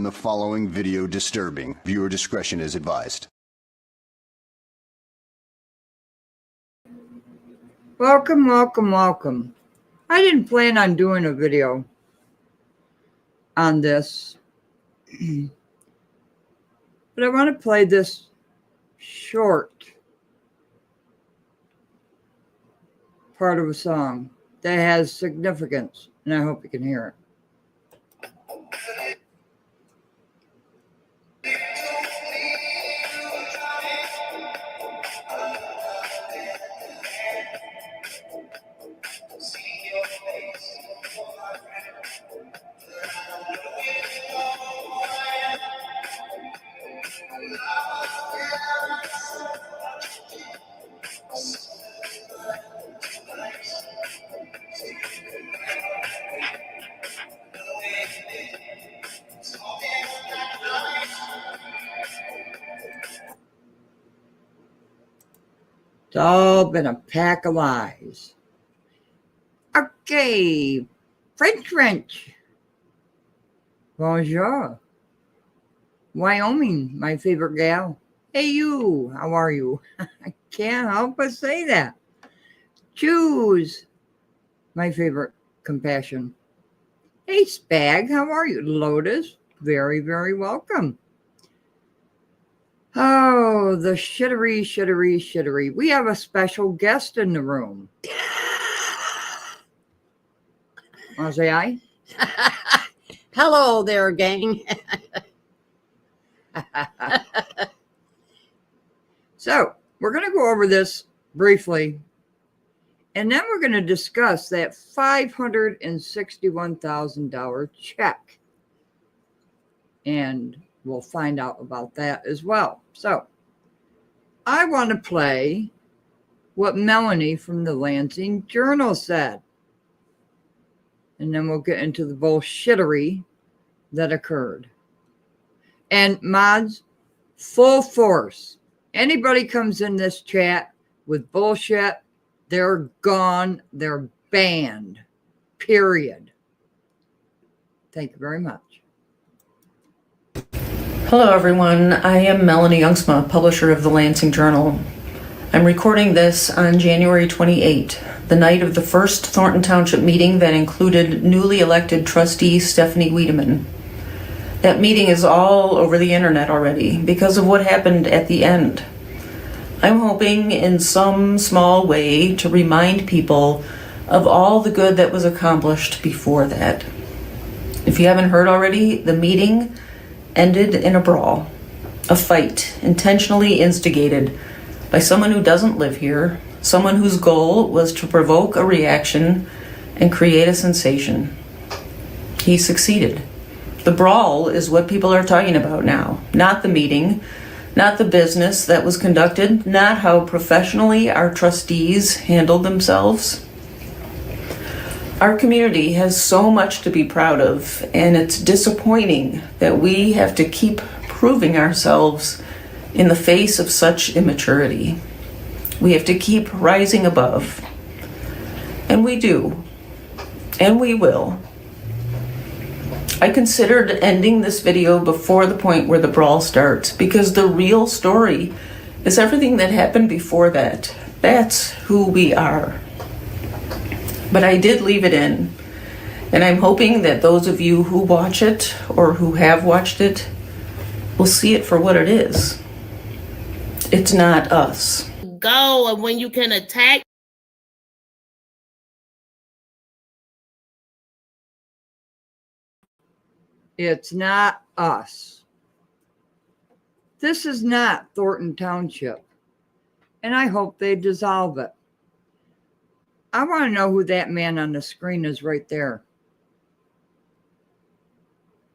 find the following video disturbing. Viewer discretion is advised. Welcome, welcome, welcome. I didn't plan on doing a video on this, but I want to play this short part of a song that has significance, and I hope you can hear it. It's all been a pack of lies. Okay, French. Bonjour. Wyoming, my favorite gal. Hey you, how are you? I can't help but say that. Choose, my favorite compassion. Hey Spag, how are you? Lotus, very, very welcome. Oh, the shittery. We have a special guest in the room. Want to say hi? Hello there, gang. So, we're going to go over this briefly, and then we're going to discuss that $561,000 check. And we'll find out about that as well. So, I want to play what Melanie from the Lansing Journal said. And then we'll get into the bullshittery that occurred. And mods, full force. Anybody comes in this chat with bullshit, they're gone, they're banned. Period. Thank you very much. Hello everyone, I am Melanie Youngsma, publisher of the Lansing Journal. I'm recording this on January 28, the night of the first Thornton Township meeting that included newly elected trustee Stephanie Wiedemann. That meeting is all over the internet already because of what happened at the end. I'm hoping in some small way to remind people of all the good that was accomplished before that. If you haven't heard already, the meeting ended in a brawl, a fight intentionally instigated by someone who doesn't live here, someone whose goal was to provoke a reaction and create a sensation. He succeeded. The brawl is what people are talking about now, not the meeting, not the business that was conducted, not how professionally our trustees handled themselves. Our community has so much to be proud of, and it's disappointing that we have to keep proving ourselves in the face of such immaturity. We have to keep rising above. And we do. And we will. I considered ending this video before the point where the brawl starts because the real story is everything that happened before that. That's who we are. But I did leave it in, and I'm hoping that those of you who watch it or who have watched it will see it for what it is. It's not us. Go, and when you can attack. It's not us. This is not Thornton Township, and I hope they dissolve it. I want to know who that man on the screen is right there.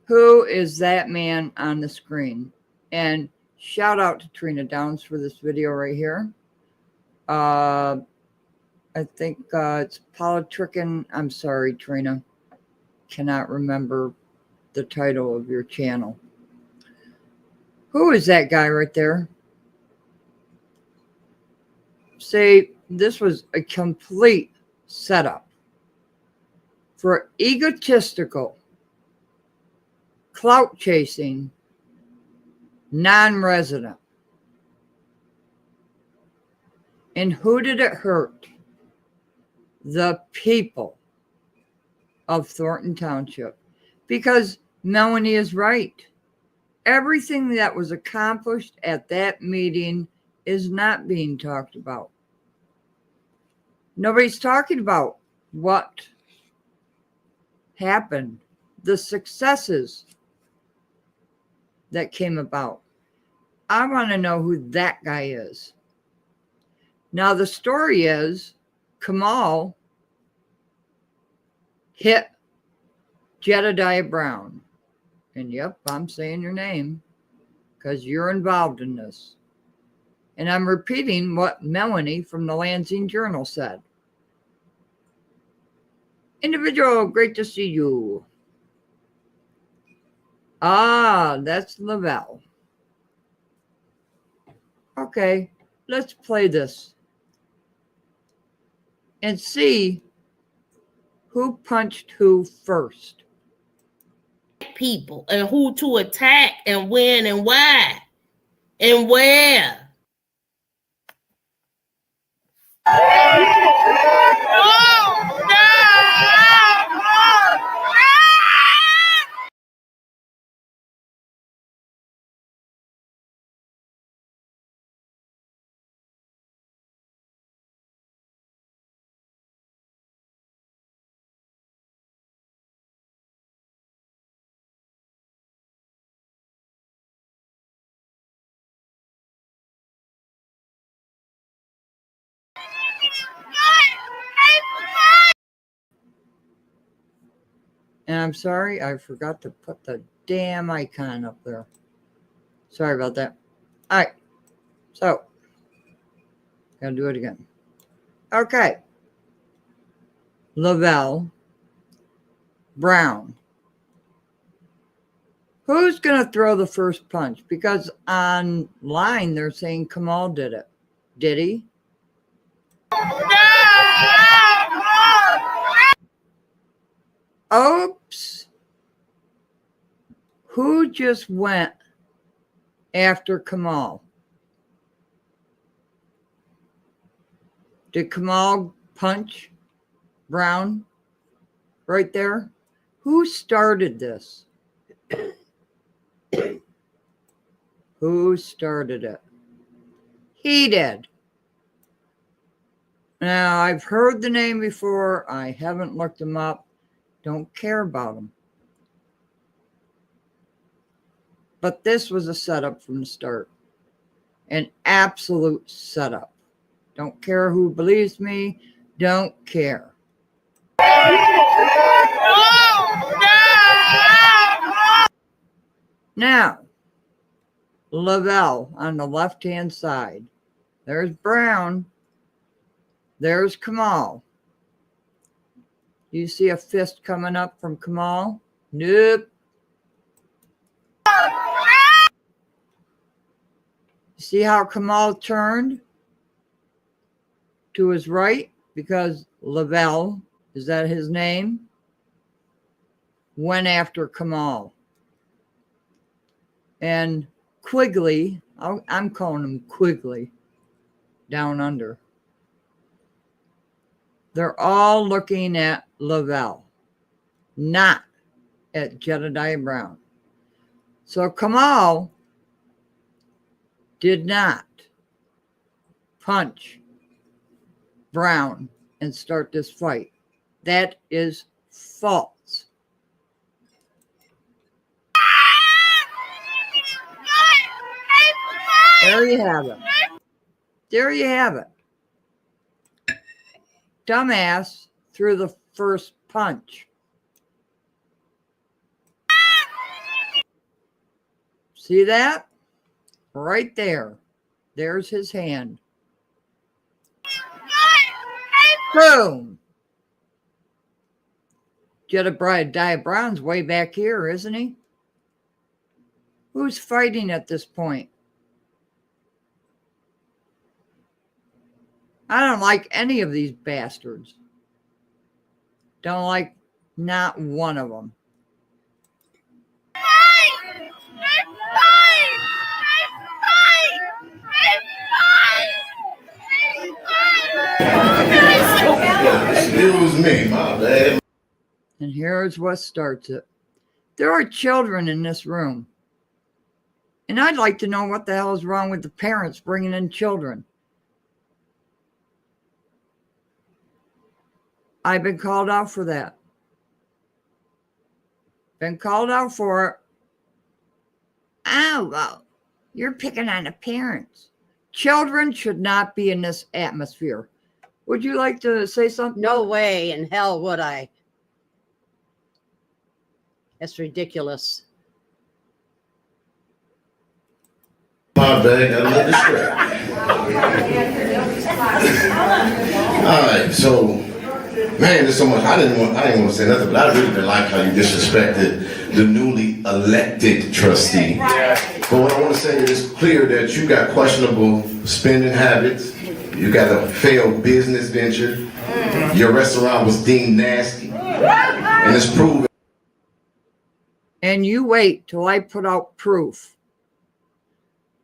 Who is that man on the screen? And shout out to Trina Downs for this video right here. I think it's Politrickin. I'm sorry, Trina. Cannot remember the title of your channel. Who is that guy right there? See, this was a complete setup for egotistical clout chasing non-resident. And who did it hurt? The people of Thornton Township. Because Melanie is right. Everything that was accomplished at that meeting is not being talked about. Nobody's talking about what happened, the successes that came about. I want to know who that guy is. Now, the story is Kamal hit Jedediah Brown. And yep, I'm saying your name because you're involved in this. And I'm repeating what Melanie from the Lansing Journal said. Individual, great to see you. Ah, that's Lavelle. Okay, let's play this and see who punched who first. People and who to attack and when and why and where. And I'm sorry, I forgot to put the damn icon up there. Sorry about that. All right. So, gotta do it again. Okay. Lavelle Brown. Who's going to throw the first punch? Because online they're saying Kamal did it. Did he? Oops. Who just went after Kamal? Did Kamal punch Brown right there? Who started this? Who started it? He did. Now, I've heard the name before. I haven't looked him up. Don't care about him. But this was a setup from the start. An absolute setup. Don't care who believes me. Don't care. Now, Lavelle on the left-hand side. There's Brown. There's Kamal. Do you see a fist coming up from Kamal? Nope. See how Kamal turned to his right? Because Lavelle, is that his name? Went after Kamal. And Quigley, I'm calling him Quigley, down under. They're all looking at Lavelle, not at Jedediah Brown. So Kamal did not punch Brown and start this fight. That is false. There you have it. There you have it. Dumbass threw the first punch. See that? Right there. There's his hand. Boom. Jedediah Brown's way back here, isn't he? Who's fighting at this point? I don't like any of these bastards. Don't like not one of them. Excuse me, my bad. And here's what starts it. There are children in this room. And I'd like to know what the hell is wrong with the parents bringing in children. I've been called out for that. Been called out for it. Oh, well, you're picking on the parents. Children should not be in this atmosphere. Would you like to say something? No way in hell would I. That's ridiculous. My bad, got a little distracted. All right, so, man, there's so much. I didn't want to say nothing, but I really didn't like how you disrespected the newly elected trustee. But what I want to say is clear that you got questionable spending habits. You got a failed business venture. Your restaurant was deemed nasty. And it's proven. And you wait till I put out proof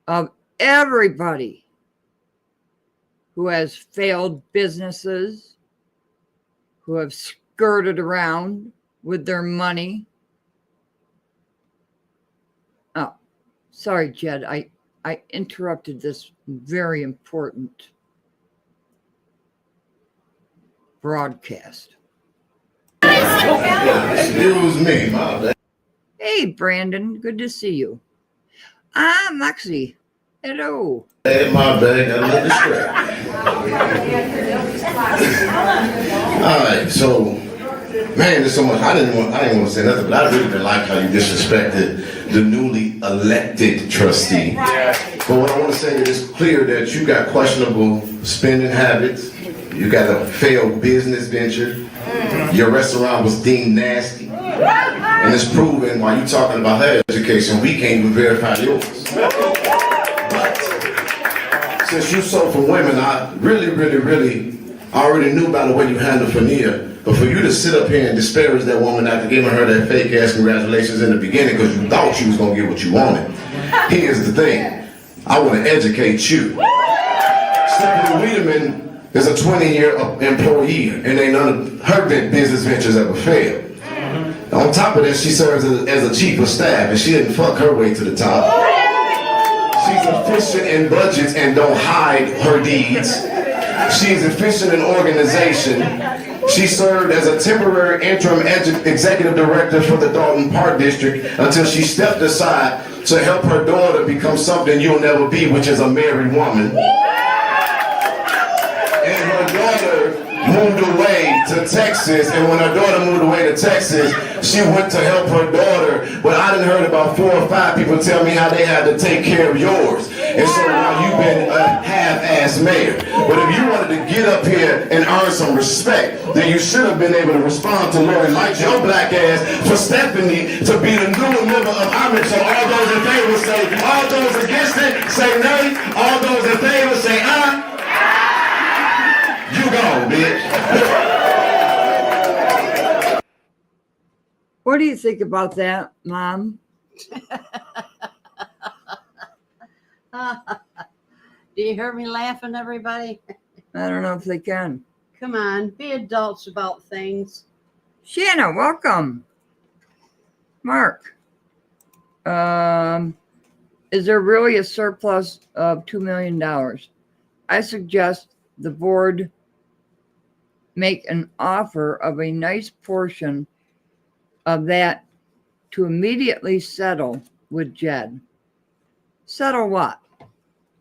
of everybody who has failed businesses, who have skirted around with their money. Oh, sorry, Jed. I interrupted this very important broadcast. Excuse me, my bad. Hey, Brandon. Good to see you. I'm Lexi. Hello. Hey, my bad, got a little distracted. All right, so, man, there's so much. I didn't want to say nothing, but I really didn't like how you disrespected the newly elected trustee. But what I want to say is clear that you got questionable spending habits. You got a failed business venture. Your restaurant was deemed nasty. And it's proven while you talking about her education, we can't even verify yours. But since you sold for women, I really already knew by the way you handled Fania. But for you to sit up here and disparage that woman after giving her that fake ass congratulations in the beginning because you thought you was gonna get what you wanted. Here's the thing. I want to educate you. Stephanie Wiedemann is a 20-year employee, and ain't none of her business ventures ever failed. On top of that, she serves as a chief of staff, and she didn't fuck her way to the top. She's efficient in budgets and don't hide her deeds. She's efficient in organization. She served as a temporary interim executive director for the Thornton Park District until she stepped aside to help her daughter become something you'll never be, which is a married woman. And her daughter moved away to Texas, and when her daughter moved away to Texas, she went to help her daughter, but I done heard about 4 or 5 people tell me how they had to take care of yours. And so now you've been a half-ass mayor. But if you wanted to get up here and earn some respect, then you should have been able to respond to Lori Light, your black ass, for Stephanie to be the new member of Homage. So all those in favor say, all those against it say nay, all those in favor say you gone, bitch. What do you think about that, Mom? Do you hear me laughing, everybody? I don't know if they can. Come on, be adults about things. Shanna, welcome. Mark, is there really a surplus of $2 million? I suggest the board make an offer of a nice portion of that to immediately settle with Jed. Settle what?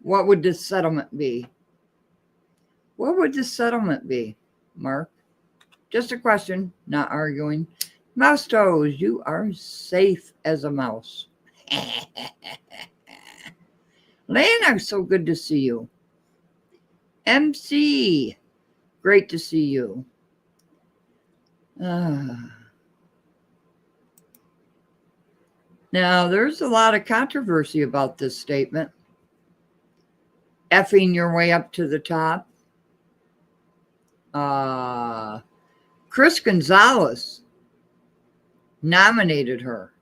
What would the settlement be? What would the settlement be, Mark? Just a question, not arguing. Mouse Toes, you are safe as a mouse. Lana, so good to see you. MC, great to see you. Now, there's a lot of controversy about this statement. Effing your way up to the top. Chris Gonzalez nominated her.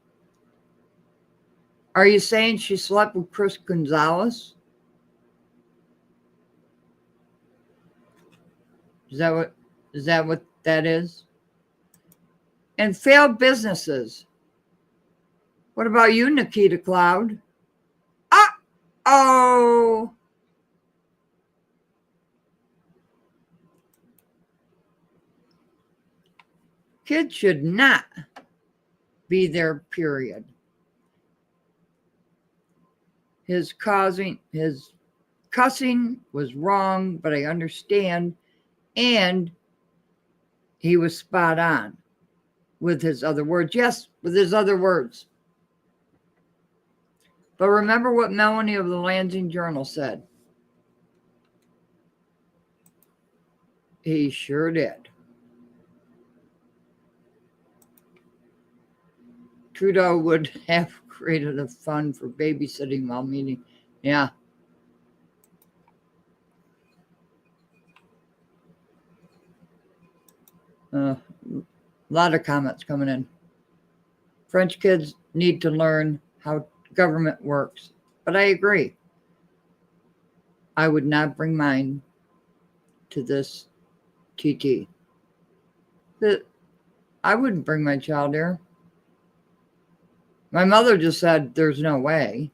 Are you saying she slept with Chris Gonzalez? Is that what that is. And failed businesses. What about you, Nikita Cloud? Uh-oh. Kids should not be there, period. His cussing was wrong, but I understand. And he was spot on with his other words. Yes, with his other words. But remember what Melanie of the Lansing Journal said. He sure did. Trudeau would have created a fund for babysitting while meeting. Yeah. A lot of comments coming in. French kids need to learn how government works. But I agree. I would not bring mine to this TT. But I wouldn't bring my child here. My mother just said, there's no way.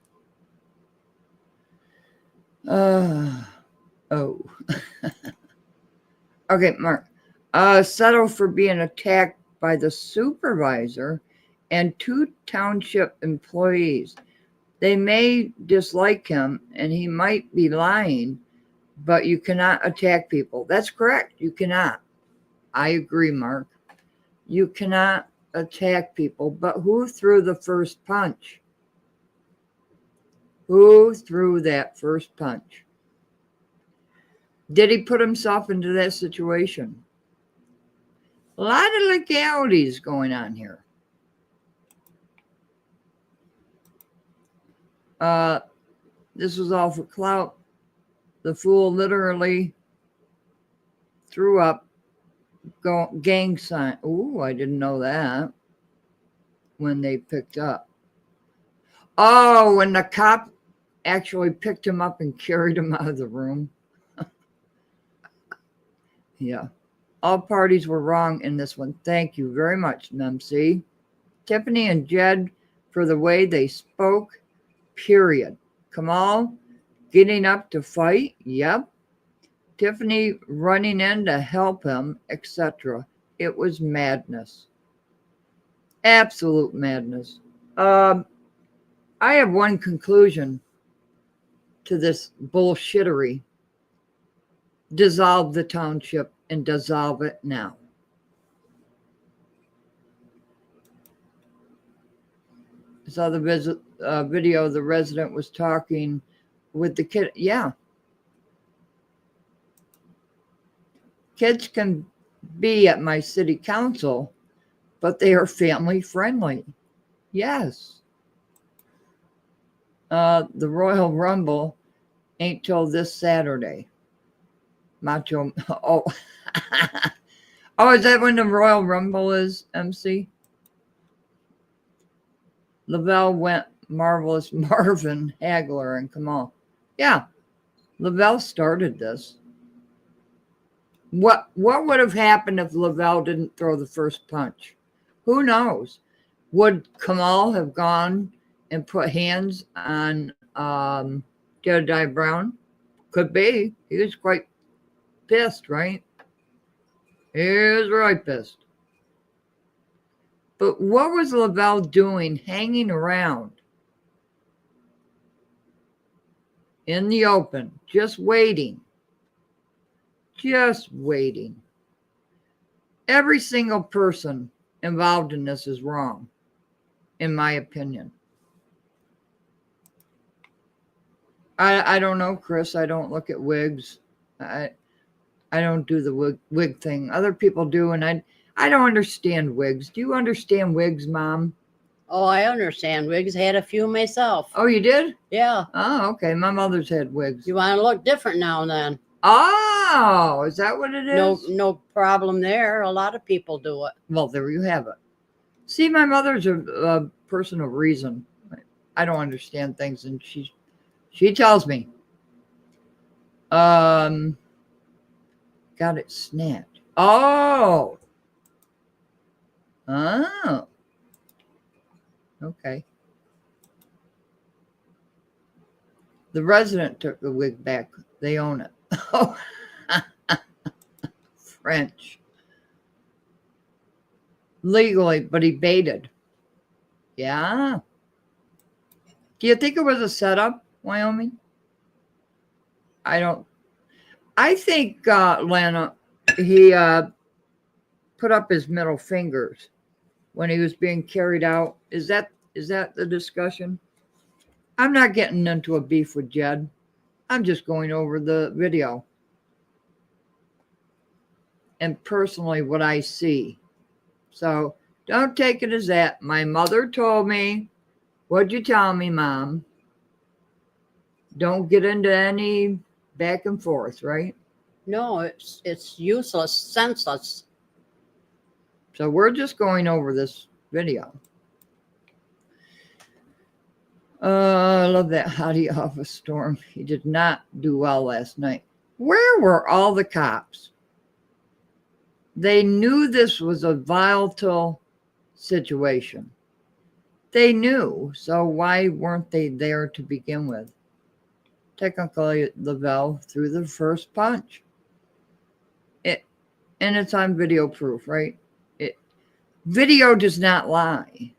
Oh. Okay, Mark. Settle for being attacked by the supervisor and 2 township employees. They may dislike him and he might be lying, but you cannot attack people. That's correct. You cannot. I agree, Mark. You cannot attack people, but who threw the first punch? Who threw that first punch? Did he put himself into that situation? A lot of legalities going on here. This was all for clout. The fool literally threw up gang sign. Ooh, I didn't know that. When they picked up. Oh, when the cop actually picked him up and carried him out of the room. Yeah. All parties were wrong in this one. Thank you very much, MC. Tiffany and Jed for the way they spoke, period. Kamal getting up to fight. Yep. Tiffany running in to help him, etc. It was madness. Absolute madness. I have one conclusion to this bullshittery. Dissolve the township and dissolve it now. I saw the video. The resident was talking with the kid. Yeah. Kids can be at my city council, but they are family friendly. Yes. The Royal Rumble ain't till this Saturday. Macho. Oh. Oh, is that when the Royal Rumble is, MC? Lavelle went marvelous Marvin Hagler and Kamal. Yeah. Lavelle started this. What would have happened if Lavelle didn't throw the first punch? Who knows? Would Kamal have gone and put hands on Jedediah Brown? Could be. He was quite pissed, right? He was right pissed. But what was Lavelle doing hanging around in the open, just waiting? Just waiting. Every single person involved in this is wrong, in my opinion. I don't know, Chris. I don't look at wigs. I don't do the wig thing. Other people do, and I don't understand wigs. Do you understand wigs, Mom? Oh, I understand wigs. Had a few myself. Oh, you did? Yeah. Oh, okay. My mother's had wigs. You want to look different now and then. Oh, is that what it is? No problem there. A lot of people do it. Well, there you have it. See, my mother's a person of reason. I don't understand things, and she tells me. Got it snapped. Oh. Oh. Okay. The resident took the wig back. They own it. Oh. French. Legally, but he baited. Yeah. Do you think it was a setup, Wyoming? I think Lana, he put up his middle fingers when he was being carried out. Is that the discussion? I'm not getting into a beef with Jed. I'm just going over the video. And personally, what I see. So don't take it as that. My mother told me, what'd you tell me, Mom? Don't get into any back and forth, right? No, it's useless, senseless. So we're just going over this video. I love that hottie office storm. He did not do well last night. Where were all the cops? They knew this was a volatile situation. They knew, so why weren't they there to begin with? Technically, Lavelle threw the first punch. And it's on video proof, right? Video does not lie.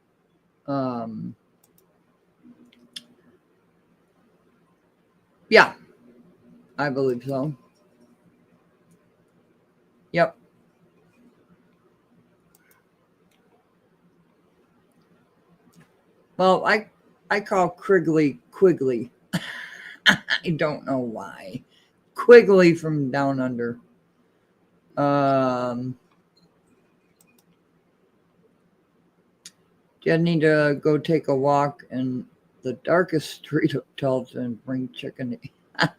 Yeah, I believe so. Yep. Well, I call Quigley. I don't know why. Quigley from Down Under. Jed need to go take a walk in the darkest street of Township and bring chicken.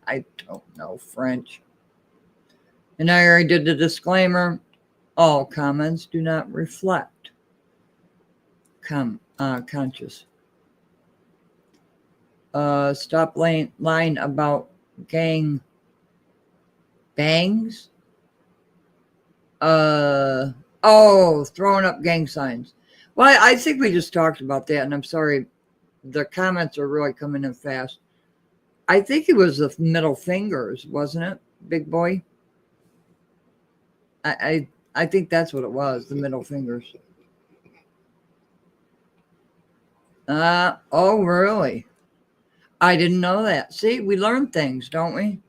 I don't know French. And I already did the disclaimer. All comments do not reflect conscious. Stop lying about gang bangs. Throwing up gang signs. Well, I think we just talked about that, and I'm sorry. The comments are really coming in fast. I think it was the middle fingers, wasn't it, big boy? I think that's what it was, the middle fingers. Oh, really? I didn't know that. See, we learn things, don't we?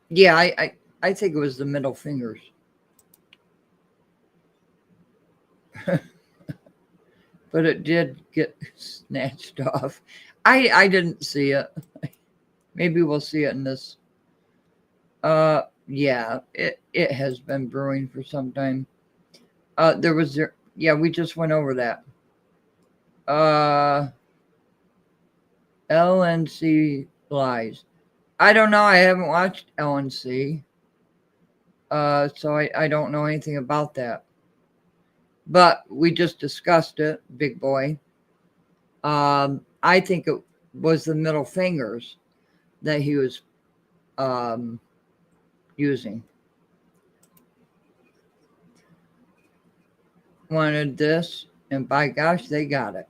Yeah, I think it was the middle fingers. But it did get snatched off. I didn't see it. Maybe we'll see it in this. Yeah, it has been brewing for some time. We just went over that. LNC lies. I don't know. I haven't watched LNC. So I don't know anything about that. But we just discussed it, big boy. I think it was the middle fingers that he was using. Wanted this, and by gosh, they got it.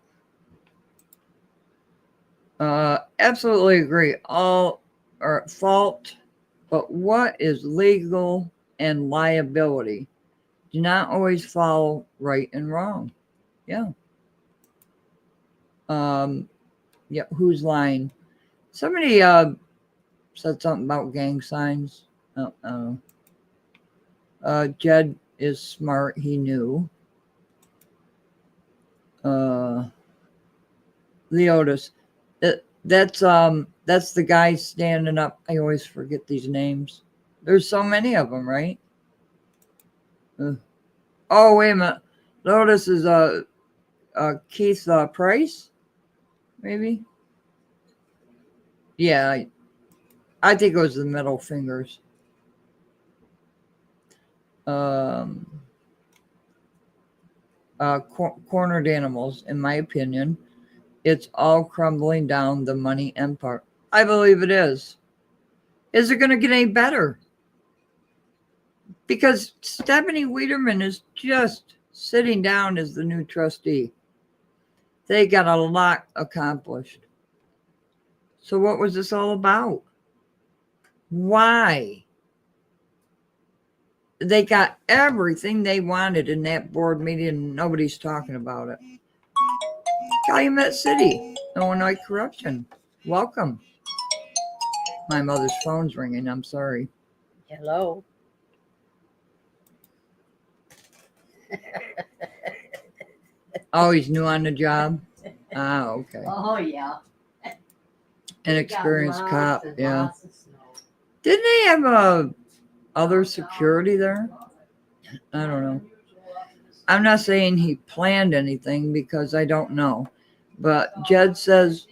Absolutely agree. All are at fault, but what is legal and liability do not always follow right and wrong. Yeah. Yeah, who's lying? Somebody said something about gang signs. Jed is smart, he knew. Leotis. That's the guy standing up. I always forget these names. There's so many of them, right? Oh, wait a minute. Lotus is Keith Price, maybe. Yeah, I think it was the middle fingers. Cornered animals, in my opinion. It's all crumbling down the money empire. I believe it is. Is it going to get any better? because Stephanie Wiederman is just sitting down as the new trustee. They got a lot accomplished. So what was this all about? Why? They got everything they wanted in that board meeting and nobody's talking about it. Calumet City, Illinois corruption. Welcome. My mother's phone's ringing. I'm sorry. Hello. Oh, he's new on the job? Ah, okay. Oh, yeah. Inexperienced cop, yeah. Didn't they have other security there? I don't know. I'm not saying he planned anything because I don't know. But Jed says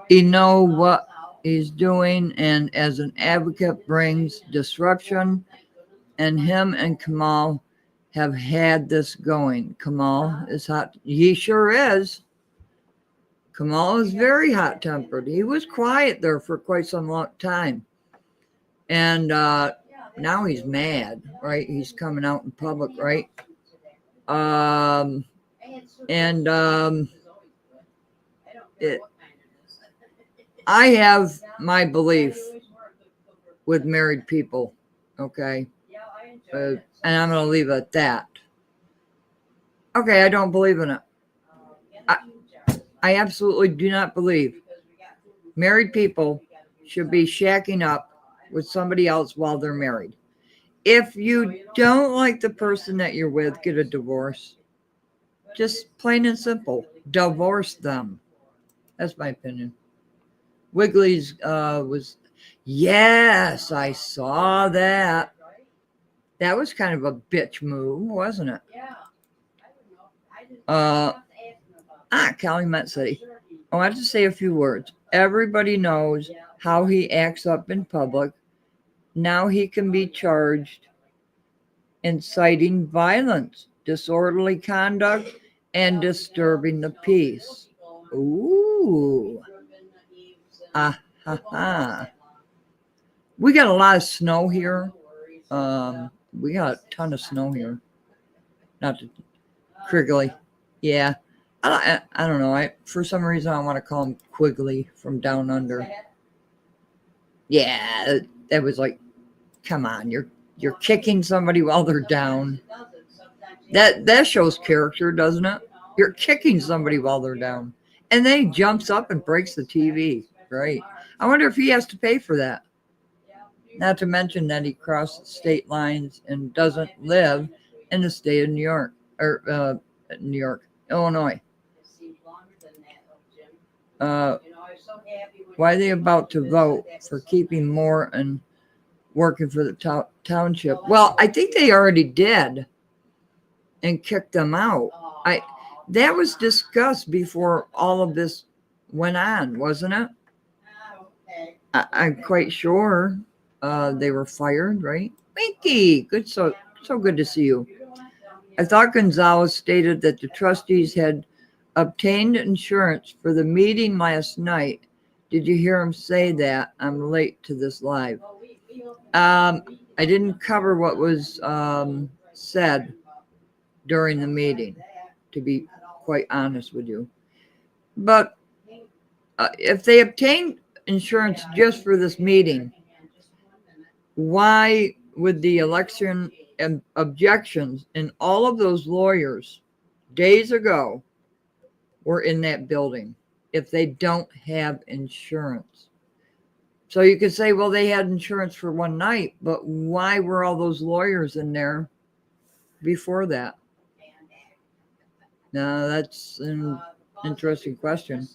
he know what he's doing, and as an advocate brings disruption, and him and Kamal have had this going. Kamal is hot. He sure is. Kamal is very hot-tempered. He was quiet there for quite some long time. And now he's mad, right? He's coming out in public, right? I have my belief with married people, okay? And I'm going to leave it at that. Okay, I don't believe in it. I absolutely do not believe married people should be shacking up with somebody else while they're married. If you don't like the person that you're with, get a divorce. Just plain and simple. Divorce them. That's my opinion. Wiggly's was, yes, I saw that. That was kind of a bitch move, wasn't it? Calumet City. I wanted to say a few words. Everybody knows how he acts up in public. Now he can be charged inciting violence, disorderly conduct, and disturbing the peace. Ooh. We got a lot of snow here. We got a ton of snow here. Not to Criggly. Yeah. I don't know. For some reason, I want to call him Quigley from down under. Yeah, that was like, come on, you're kicking somebody while they're down. That shows character, doesn't it? You're kicking somebody while they're down, and then he jumps up and breaks the TV. Right? I wonder if he has to pay for that. Not to mention that he crossed state lines and doesn't live in the state of New York or Illinois. Why are they about to vote for keeping Moore and working for the Township? Well, I think they already did and kicked them out. That was discussed before all of this went on, wasn't it? I'm quite sure they were fired, right? Winky, good, so good to see you. I thought Gonzalez stated that the trustees had obtained insurance for the meeting last night. Did you hear him say that? I'm late to this live. I didn't cover what was said during the meeting, to be quite honest with you. But if they obtained insurance just for this meeting, why would the election and objections and all of those lawyers days ago were in that building if they don't have insurance? So you could say, well, they had insurance for one night, but why were all those lawyers in there before that? Now, that's an interesting question.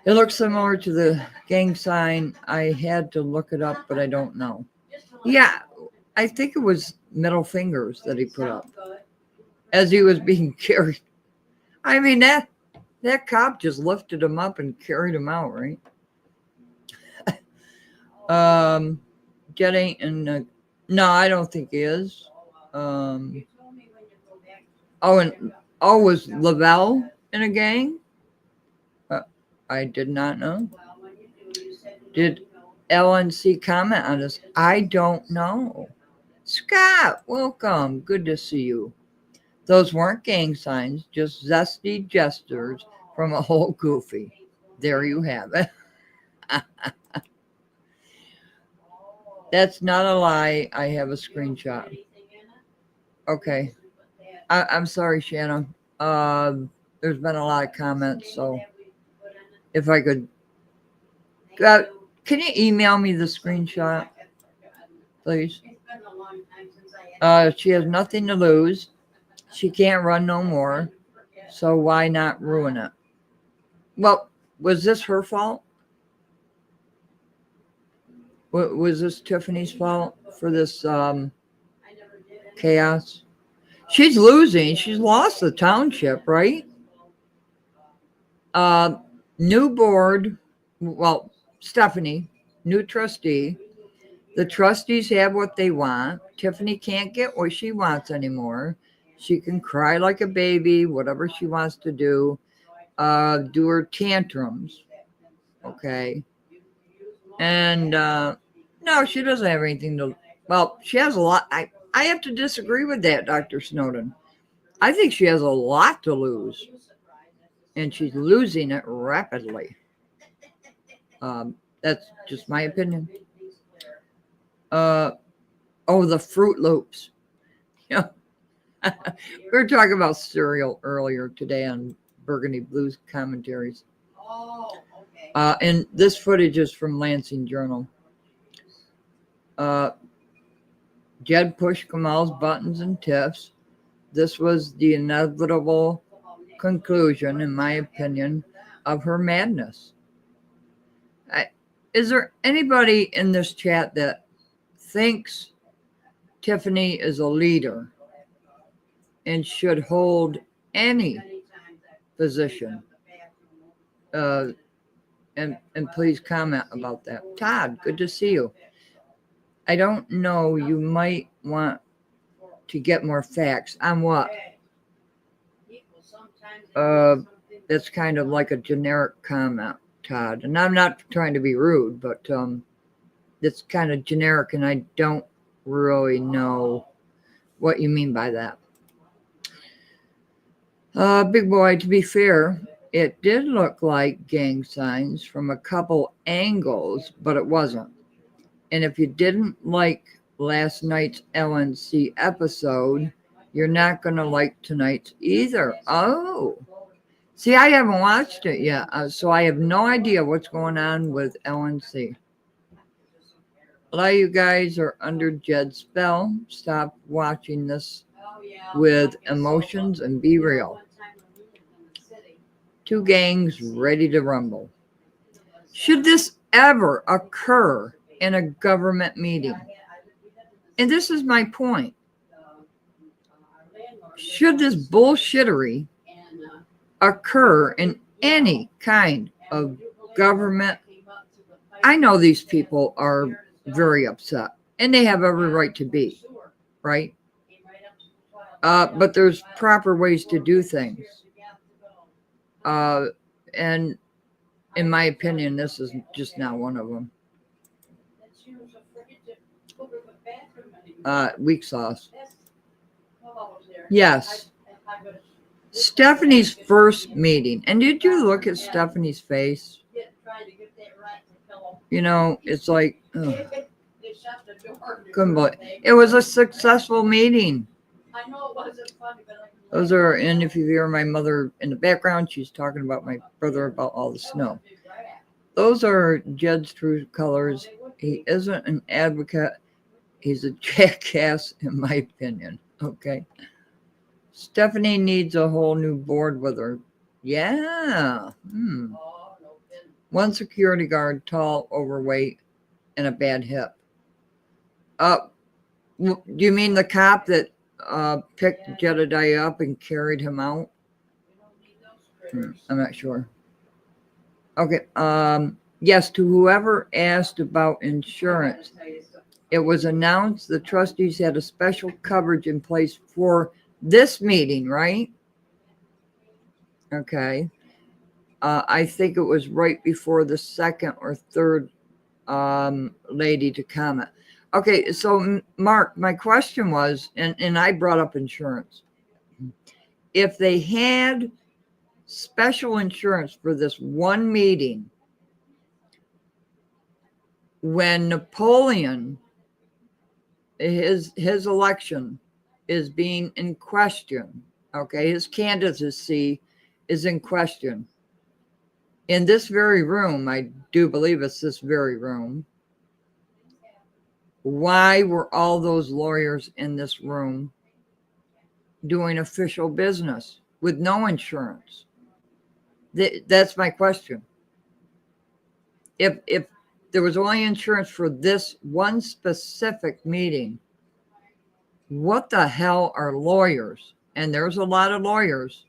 It looks similar to the gang sign. I had to look it up, but I don't know. Yeah, I think it was middle fingers that he put up as he was being carried. I mean, that cop just lifted him up and carried him out, right? No, I don't think he is. Was Lavelle in a gang? I did not know. Did LNC comment on this? I don't know. Scott, welcome. Good to see you. Those weren't gang signs, just zesty gestures from a whole goofy. There you have it. That's not a lie. I have a screenshot. Okay. I'm sorry, Shannon. There's been a lot of comments, so if I could, can you email me the screenshot, please? She has nothing to lose. She can't run no more, so why not ruin it? Well, was this her fault? Was this Tiffany's fault for this chaos? She's losing. She's lost the township, right? New board, well, Stephanie, new trustee. The trustees have what they want. Tiffany can't get what she wants anymore. She can cry like a baby, whatever she wants to do her tantrums. Okay. And no, she doesn't have anything to, well, she has a lot. I have to disagree with that, Dr. Snowden. I think she has a lot to lose. And she's losing it rapidly. That's just my opinion. The Fruit Loops. Yeah. We were talking about cereal earlier today on Burgundy Blues commentaries. And this footage is from Lansing Journal. Jed pushed Kamal's buttons and tiffs. This was the inevitable conclusion, in my opinion, of her madness. Is there anybody in this chat that thinks Tiffany is a leader and should hold any position? And please comment about that. Todd, good to see you. I don't know, you might want to get more facts on what? That's kind of like a generic comment, Todd. And I'm not trying to be rude, but it's kind of generic, and I don't really know what you mean by that. Big boy, to be fair, it did look like gang signs from a couple angles, but it wasn't. And if you didn't like last night's LNC episode, you're not going to like tonight's either. Oh, see, I haven't watched it yet, so I have no idea what's going on with LNC. A lot of you guys are under Jed's spell. Stop watching this with emotions and be real. Two gangs ready to rumble. Should this ever occur in a government meeting? And this is my point. Should this bullshittery occur in any kind of government? I know these people are very upset, and they have every right to be, right? But there's proper ways to do things. And in my opinion, this is just not one of them. Weak sauce. Yes. Stephanie's first meeting. And did you look at Stephanie's face? You know, it's like, couldn't believe it was a successful meeting. I know it wasn't funny, but Those are, and if you hear my mother in the background, she's talking about my brother about all the snow. Those are Jed's true colors. He isn't an advocate. He's a jackass, in my opinion. Okay. Stephanie needs a whole new board with her. Yeah. One security guard, tall, overweight, and a bad hip. Do you mean the cop that picked Jedediah up and carried him out? I'm not sure. Okay. Yes, to whoever asked about insurance, it was announced the trustees had a special coverage in place for this meeting, right? Okay. I think it was right before the second or third lady to comment. Okay, so Mark, my question was, and I brought up insurance. If they had special insurance for this one meeting, when Napoleon, his election is being in question, okay, his candidacy is in question. In this very room, I do believe it's this very room, why were all those lawyers in this room doing official business with no insurance? That's my question. If there was only insurance for this one specific meeting, what the hell are lawyers? And there's a lot of lawyers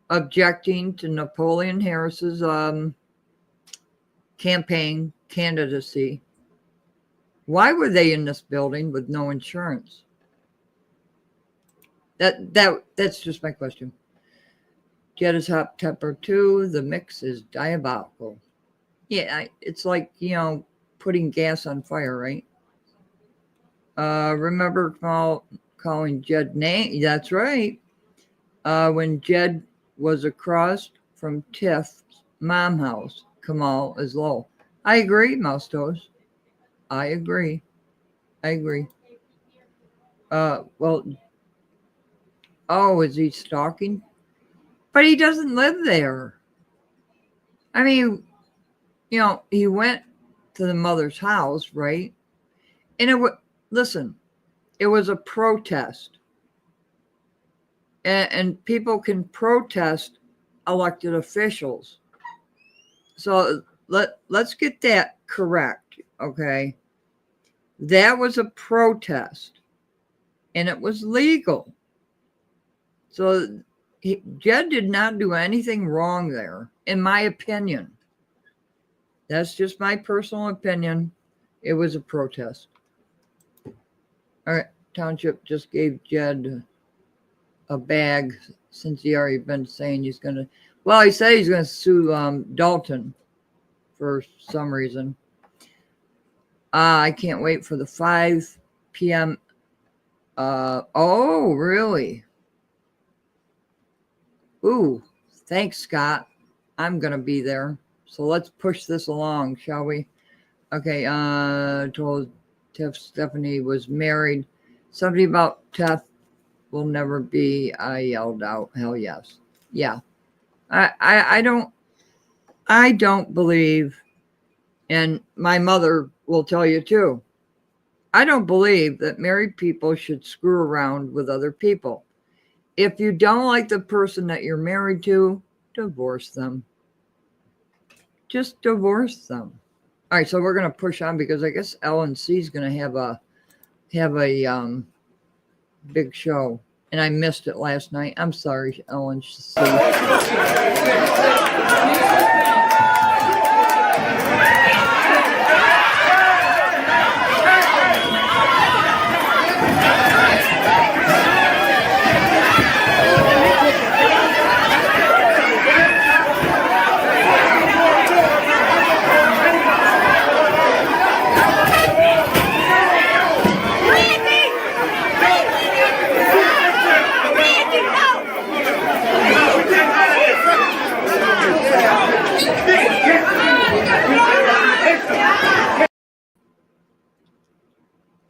objecting to Napoleon Harris's campaign candidacy. Why were they in this building with no insurance? That's just my question. Jed is hot pepper too. The mix is diabolical. Yeah, it's like, putting gas on fire, right? Remember calling Jed name? That's right. When Jed was across from Tiff's mom house, Kamal is low. I agree, Mouse Toes. I agree. Well, oh, is he stalking? But he doesn't live there. I mean, he went to the mother's house, right? And it was a protest. And people can protest elected officials. So let's get that correct, okay? That was a protest, and it was legal. So Jed did not do anything wrong there, in my opinion. That's just my personal opinion. It was a protest. All right, Township just gave Jed a bag since he already been saying he's going to. Well, he said he's going to sue Dalton for some reason. I can't wait for the 5 p.m. Oh, really? Ooh, thanks, Scott. I'm going to be there. So let's push this along, shall we? Okay, told Tiff Stephanie was married. Somebody about Tiff will never be, I yelled out. Hell yes. Yeah. I don't believe, and my mother will tell you too, I don't believe that married people should screw around with other people. If you don't like the person that you're married to, divorce them. Just divorce them. All right, so we're going to push on because I guess LNC is going to have a big show, and I missed it last night. I'm sorry, LNC.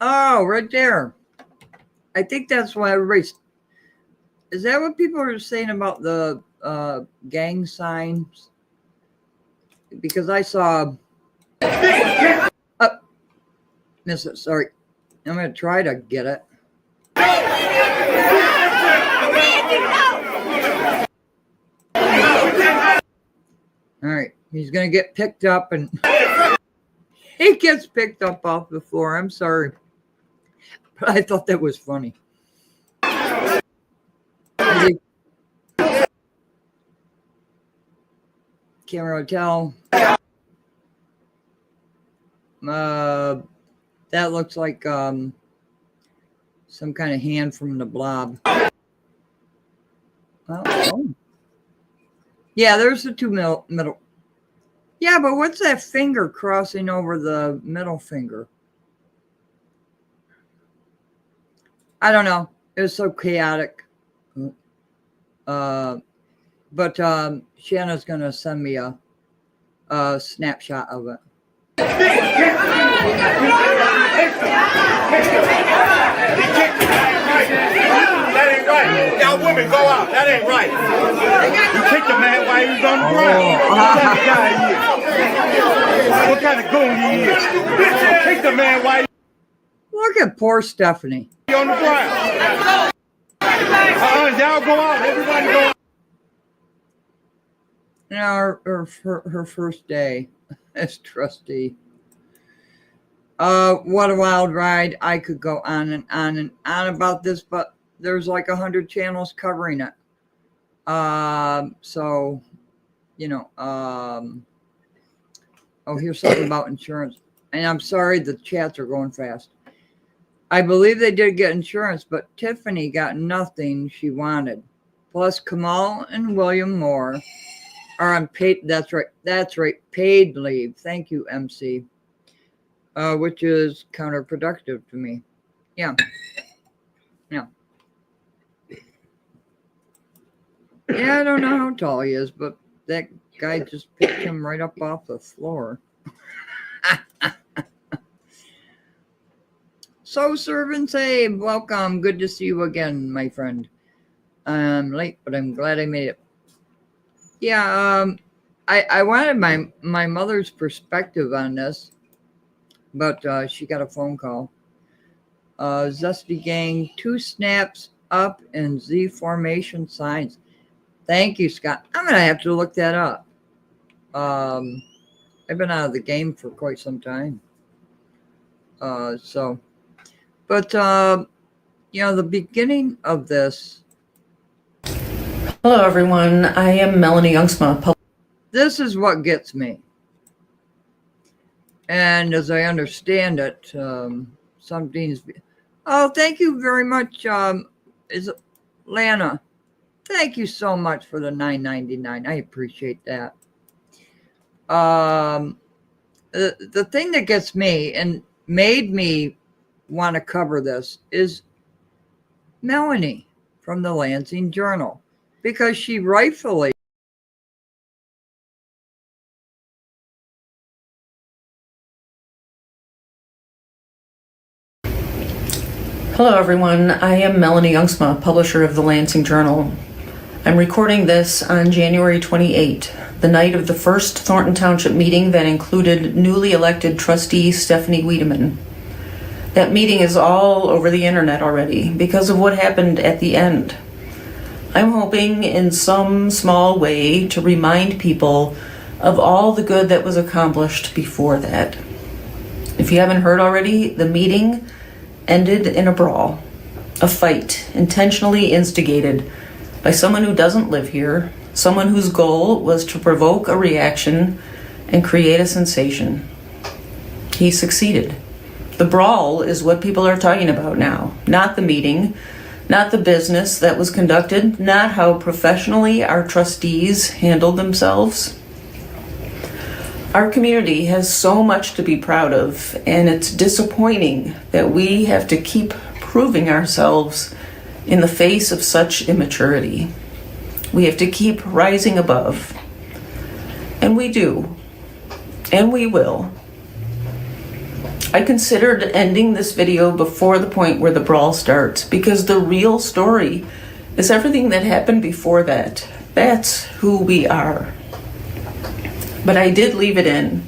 Oh, right there. I think that's why everybody's. Is that what people are saying about the gang signs? Because I saw. Miss it. Sorry. I'm going to try to get it. All right. He's going to get picked up and he gets picked up off the floor. I'm sorry. But I thought that was funny. Camera Hotel. That looks like some kind of hand from the Blob. Oh. Yeah, there's the two middle. Yeah, but what's that finger crossing over the middle finger? I don't know. It was so chaotic. But Shanna's going to send me a snapshot of it. That ain't right. Y'all women go out. That ain't right. You kicked the man while he was on the ground. What kind of guy he is? What kind of goon he is? Kick the man while he Look at poor Stephanie. on the ground. Y'all go out. Everybody go out. You know, her first day as trustee. What a wild ride. I could go on and on and on about this, but there's like 100 channels covering it. So, you know, oh, here's something about insurance. And I'm sorry, the chats are going fast. I believe they did get insurance, but Tiffany got nothing she wanted. Plus, Kamal and William Moore are on paid. That's right. Paid leave. Thank you, MC. Which is counterproductive to me. Yeah. Yeah, I don't know how tall he is, but that guy just picked him right up off the floor. So, Servant Abe, welcome. Good to see you again, my friend. I'm late, but I'm glad I made it. Yeah, I wanted my mother's perspective on this, but she got a phone call. Zesty Gang, 2 snaps up and Z formation signs. Thank you, Scott. I'm going to have to look that up. I've been out of the game for quite some time. But, you know, the beginning of this. Hello, everyone. I am Melanie Youngsma. This is what gets me. And as I understand it, something's. Oh, thank you very much. Is it Lana? Thank you so much for the $9.99. I appreciate that. The thing that gets me and made me want to cover this is Melanie from the Lansing Journal, because she rightfully. Hello, everyone. I am Melanie Youngsma, publisher of the Lansing Journal. I'm recording this on January 28, the night of the first Thornton Township meeting that included newly elected trustee Stephanie Wiedemann. That meeting is all over the internet already because of what happened at the end. I'm hoping in some small way to remind people of all the good that was accomplished before that. If you haven't heard already, the meeting ended in a brawl, a fight intentionally instigated by someone who doesn't live here, someone whose goal was to provoke a reaction and create a sensation. He succeeded. The brawl is what people are talking about now, not the meeting, not the business that was conducted, not how professionally our trustees handled themselves. Our community has so much to be proud of, and it's disappointing that we have to keep proving ourselves in the face of such immaturity. We have to keep rising above. And we do. And we will. I considered ending this video before the point where the brawl starts because the real story is everything that happened before that. That's who we are. But I did leave it in,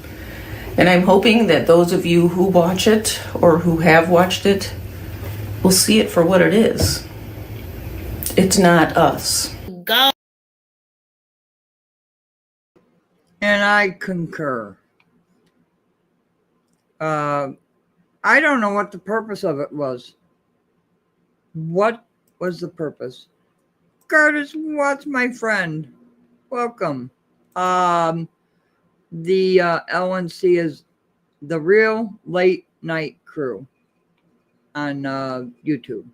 and I'm hoping that those of you who watch it or who have watched it will see it for what it is. It's not us. Go. And I concur. I don't know what the purpose of it was. What was the purpose? Curtis Watts, my friend. Welcome. The LNC is the Real Late Night Crew on YouTube.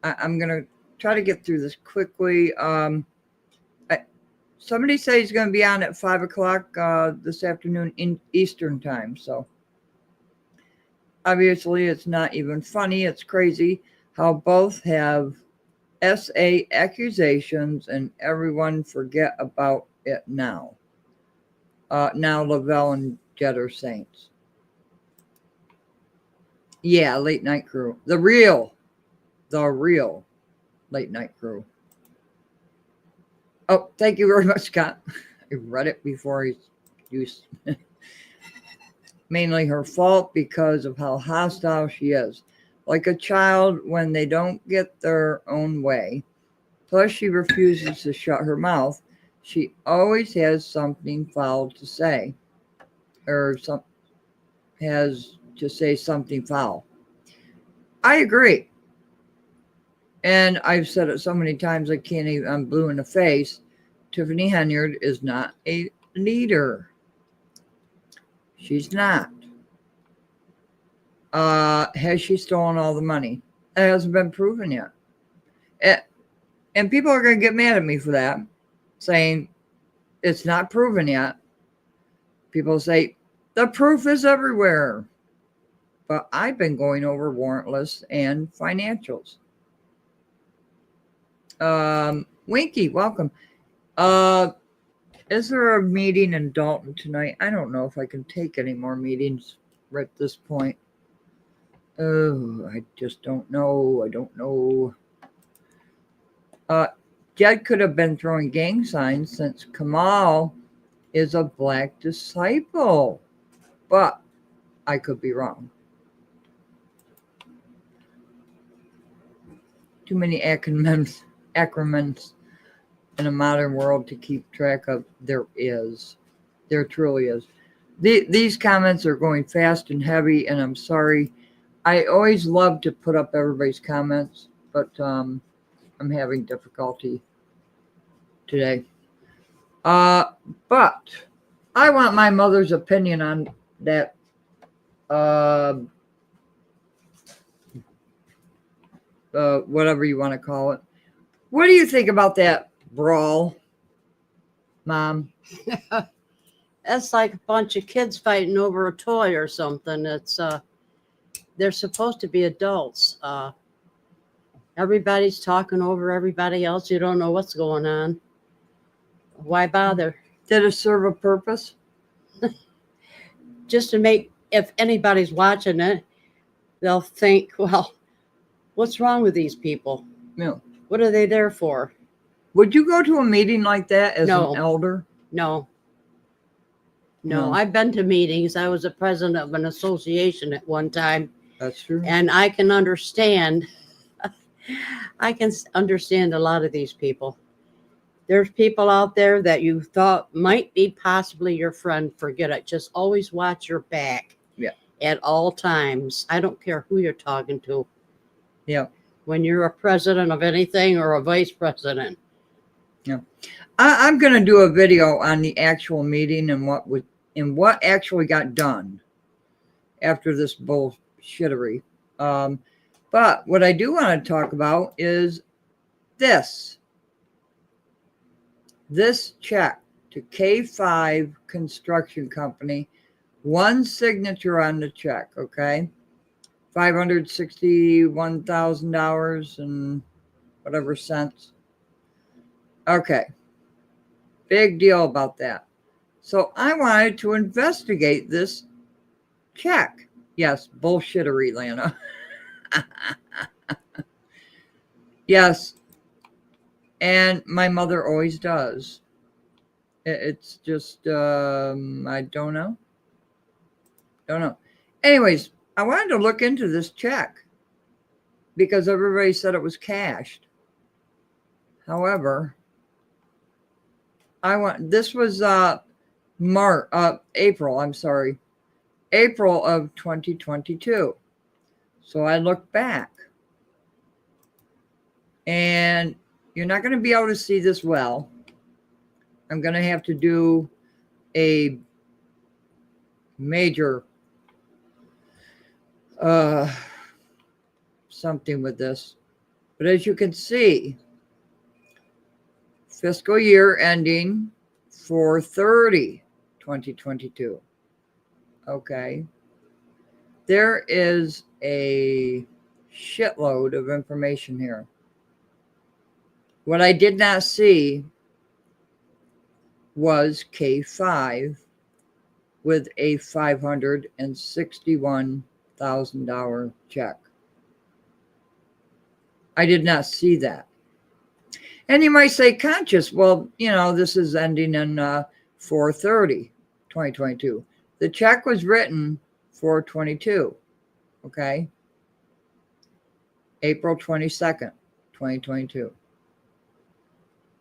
I'm going to try to get through this quickly. Somebody said he's going to be on at 5 o'clock this afternoon in Eastern time. So obviously it's not even funny. It's crazy. how both have SA accusations and everyone forget about it now. Now Lavelle and Jetter Saints. Yeah, late night crew. The real late night crew. Oh, thank you very much, Scott. I read it before I used. Mainly her fault because of how hostile she is. Like a child when they don't get their own way. Plus, she refuses to shut her mouth. She always has something foul to say. Or has to say something foul. I agree. And I've said it so many times I can't even, I'm blue in the face. Tiffany Henyard is not a leader. She's not. Has she stolen all the money? It hasn't been proven yet. And people are going to get mad at me for that, saying it's not proven yet. People say, the proof is everywhere. But I've been going over warrantless and financials. Winky, welcome. Is there a meeting in Dalton tonight? I don't know if I can take any more meetings right at this point. Oh, I just don't know. I don't know. Jed could have been throwing gang signs since Kamal is a black disciple. But I could be wrong. Too many acronyms in a modern world to keep track of. There truly is. These comments are going fast and heavy, and I'm sorry. I always love to put up everybody's comments, but I'm having difficulty today. But I want my mother's opinion on that. Whatever you want to call it. What do you think about that brawl, Mom? That's like a bunch of kids fighting over a toy or something. It's they're supposed to be adults. Everybody's talking over everybody else. You don't know what's going on. Why bother? Did it serve a purpose? Just to make, if anybody's watching it, they'll think, well, what's wrong with these people? No. What are they there for? Would you go to a meeting like that as No. an elder? No. No. I've been to meetings. I was a president of an association at one time. That's true. And I can understand. I can understand a lot of these people. There's people out there that you thought might be possibly your friend. Forget it. Just always watch your back. Yeah. At all times. I don't care who you're talking to. Yeah. When you're a president of anything or a vice president. Yeah. I'm going to do a video on the actual meeting and what actually got done after this bullshittery. But what I do want to talk about is this check to K5 Construction Company, one signature on the check, okay? $561,000 and whatever cents. Okay. Big deal about that. So I wanted to investigate this check. Yes, bullshittery, Lana. Yes. And my mother always does. It's just, I don't know. Anyways, I wanted to look into this check because everybody said it was cashed. However, this was April of 2022. So I looked back. And you're not going to be able to see this well. I'm going to have to do a major something with this. But as you can see, fiscal year ending 4/30/2022. Okay. There is a shitload of information here. What I did not see was K5 with a $561,000 check. I did not see that. And you might say conscious. Well, you know, this is ending in 4/30/2022. The check was written 4/22. Okay. April 22nd, 2022.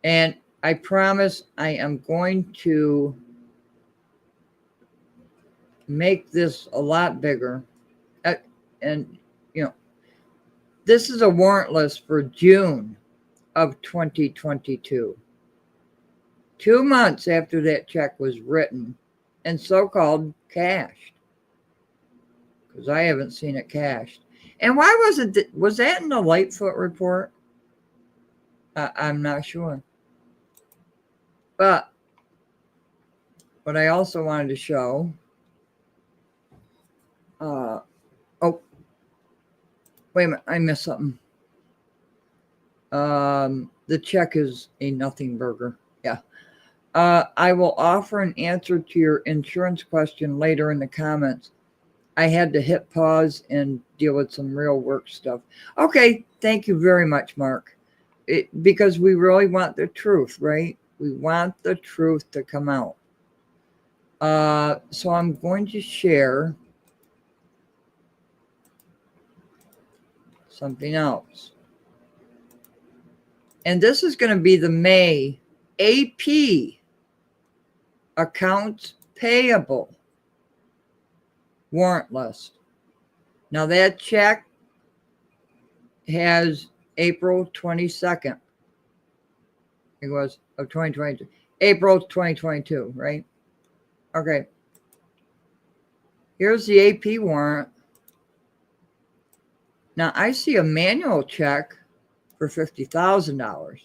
And I promise I am going to make this a lot bigger. And, you know, this is a warrant list for June of 2022. 2 months after that check was written and so-called cashed. Because I haven't seen it cashed. And why was that in the Lightfoot report? I'm not sure. But what I also wanted to show, oh, wait a minute, I missed something. The check is a nothing burger. Yeah. I will offer an answer to your insurance question later in the comments. I had to hit pause and deal with some real work stuff. Okay, thank you very much, Mark. Because we really want the truth, right? We want the truth to come out. So I'm going to share something else. And this is going to be the May AP accounts payable warrant list. Now that check has April 22nd. It was of 2022. April 2022, right? Okay. Here's the AP warrant. Now I see a manual check for $50,000.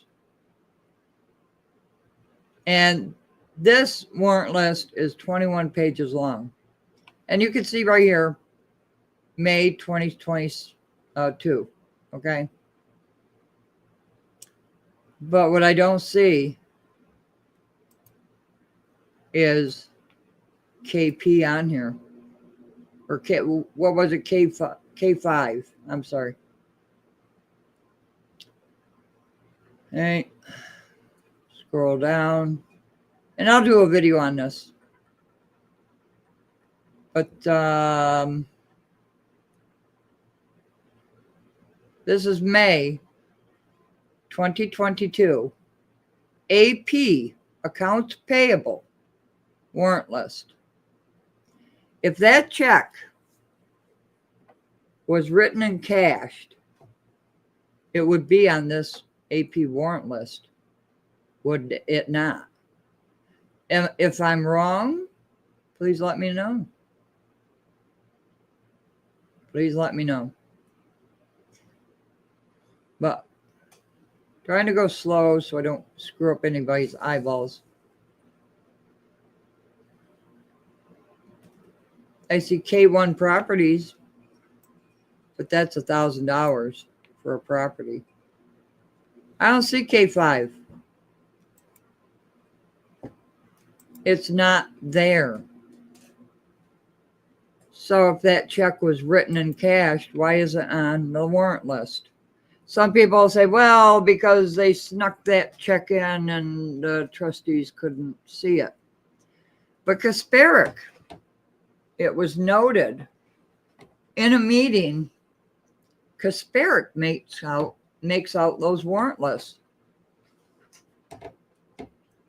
And this warrant list is 21 pages long. And you can see right here, May 2022, okay? But what I don't see is KP on here. Or K, what was it, K5, I'm sorry. Hey, scroll down. And I'll do a video on this. But this is May 2022. AP, accounts payable, warrant list. If that check was written and cashed, it would be on this AP warrant list, would it not? And if I'm wrong, please let me know. Please let me know. But trying to go slow so I don't screw up anybody's eyeballs. I see K1 properties, but that's $1,000 for a property. I don't see K5. It's not there. So if that check was written and cashed, why is it on the warrant list? Some people say, well, because they snuck that check in and the trustees couldn't see it. But Kasperick, it was noted in a meeting, Kasperick makes out those warrant lists.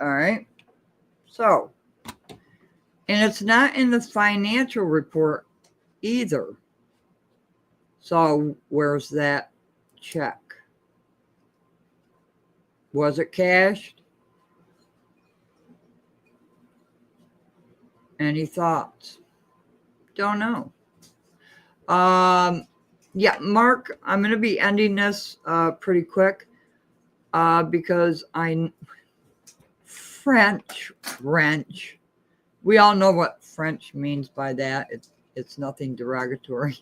All right. So, and it's not in the financial report either. So where's that check? Was it cashed? Any thoughts? Don't know. Yeah, Mark, I'm going to be ending this pretty quick because French. We all know what French means by that. It's nothing derogatory.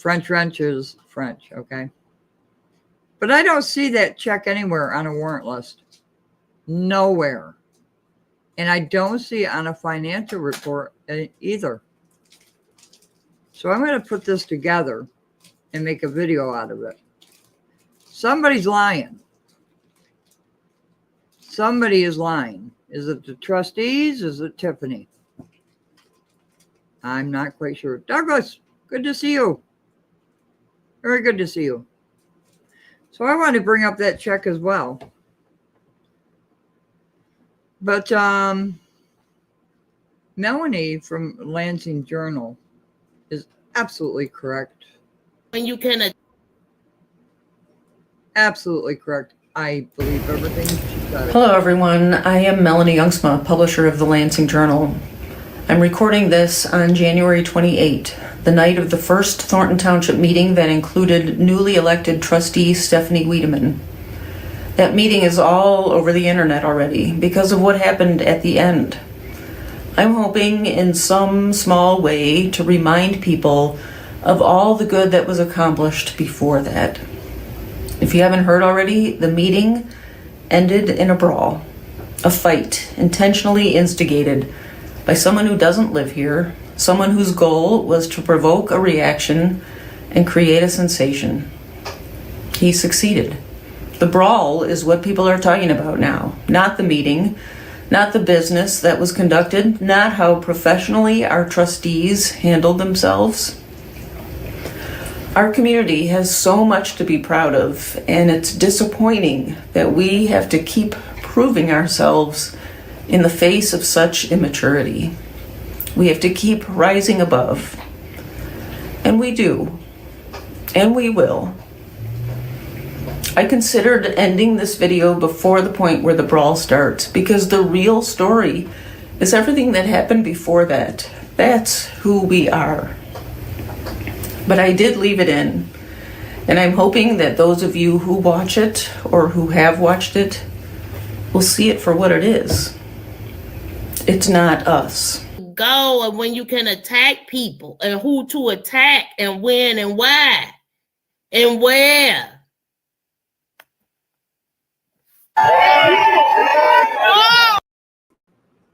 French wrench is French, okay? But I don't see that check anywhere on a warrant list. Nowhere. And I don't see it on a financial report either. So I'm going to put this together and make a video out of it. Somebody's lying. Somebody is lying. Is it the trustees? Is it Tiffany? I'm not quite sure. Douglas, good to see you. Very good to see you. So I want to bring up that check as well. But Melanie from Lansing Journal is absolutely correct. When you can Absolutely correct. I believe everything she said. Hello, everyone. I am Melanie Youngsma, publisher of the Lansing Journal. I'm recording this on January 28, the night of the first Thornton Township meeting that included newly elected trustee Stephanie Wiedemann. That meeting is all over the internet already because of what happened at the end. I'm hoping in some small way to remind people of all the good that was accomplished before that. If you haven't heard already, the meeting ended in a brawl, a fight intentionally instigated by someone who doesn't live here, someone whose goal was to provoke a reaction and create a sensation. He succeeded. The brawl is what people are talking about now, not the meeting, not the business that was conducted, not how professionally our trustees handled themselves. Our community has so much to be proud of, and it's disappointing that we have to keep proving ourselves in the face of such immaturity. We have to keep rising above. And we do. And we will. I considered ending this video before the point where the brawl starts because the real story is everything that happened before that. That's who we are. But I did leave it in, and I'm hoping that those of you who watch it or who have watched it will see it for what it is. It's not us. go and when you can attack people and who to attack and when and why and where.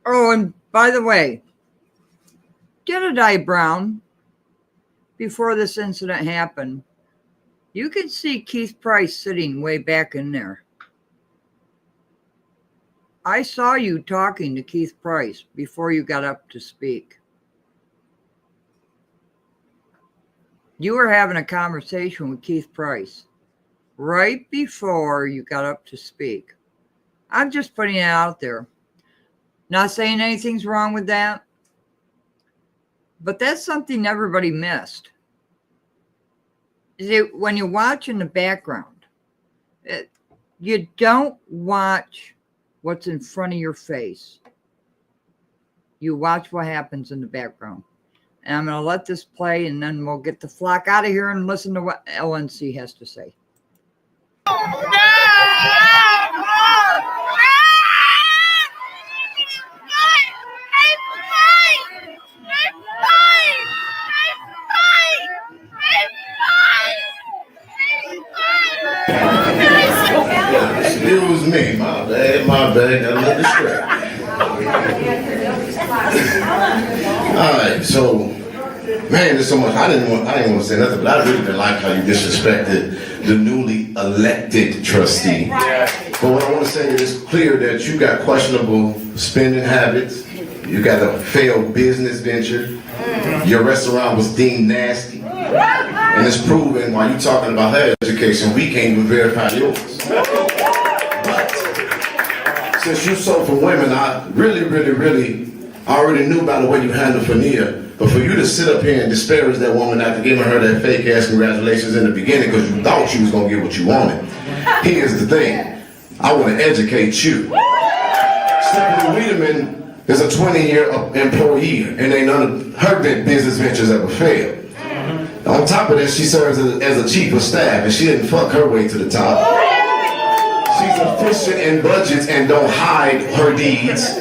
Oh, and by the way, Jedediah Brown, before this incident happened, you can see Keith Price sitting way back in there. I saw you talking to Keith Price before you got up to speak. You were having a conversation with Keith Price right before you got up to speak. I'm just putting it out there. Not saying anything's wrong with that, but that's something everybody missed. When you watch in the background, you don't watch what's in front of your face. You watch what happens in the background. And I'm going to let this play, and then we'll get the flock out of here and listen to what LNC has to say. Excuse me, my bad, got a little distracted. All right, so, man, there's so much. I didn't want to say nothing, but I really didn't like how you disrespected the newly elected trustee. But what I want to say is it's clear that you got questionable spending habits. You got a failed business venture. Your restaurant was deemed nasty. And it's proven while you talking about her education, we can't even verify yours. But since you sold for women, I really already knew about the way you handle Fania. But for you to sit up here and disparage that woman after giving her that fake ass congratulations in the beginning because you thought you was gonna get what you wanted. Here's the thing. I want to educate you. Stephanie Wiedemann is a 20-year employee, and ain't none of her business ventures ever failed. On top of that, she serves as a chief of staff, and she didn't fuck her way to the top. She's efficient in budgets and don't hide her deeds.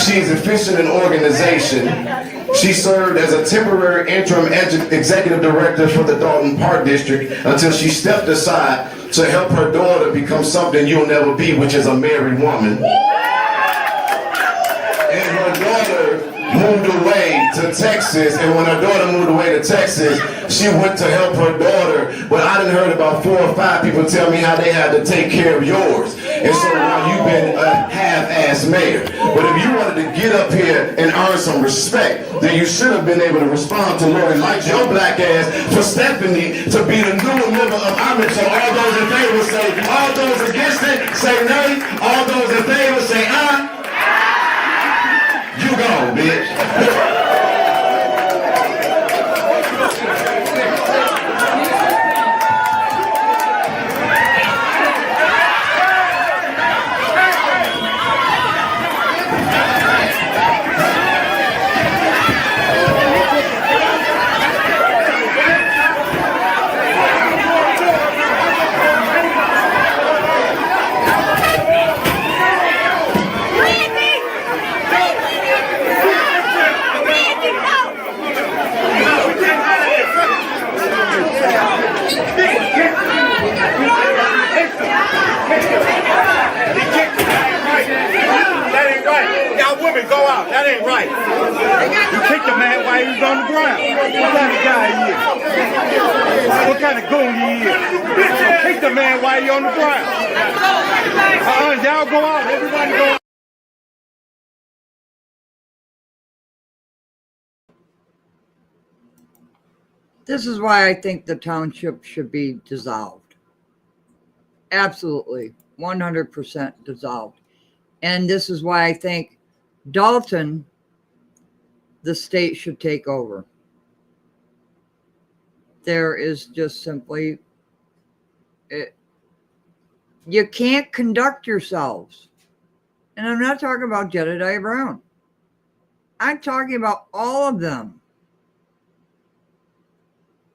She's efficient in organization, She served as a temporary interim executive director for the Thornton Park District until she stepped aside to help her daughter become something you'll never be, which is a married woman. And her daughter moved away to Texas, and when her daughter moved away to Texas, she went to help her daughter, but I done heard about 4 or 5 people tell me how they had to take care of yours. And so now you've been a half-ass mayor. But if you wanted to get up here and earn some respect, then you should have been able to respond to Lori like your black ass for Stephanie to be the new member of Audit. So all those in favor say, all those against it say nay, all those in favor say aye. You gone, bitch. Go out. That ain't right. You kicked the man while he was on the ground. What kind of guy he is? What kind of goon he is? You kicked the man while he on the ground. Y'all go out. Everybody go out. This is why I think the township should be dissolved. Absolutely, 100% dissolved. And this is why I think Dalton, the state should take over. There is just simply, you can't conduct yourselves. And I'm not talking about Jedediah Brown. I'm talking about all of them.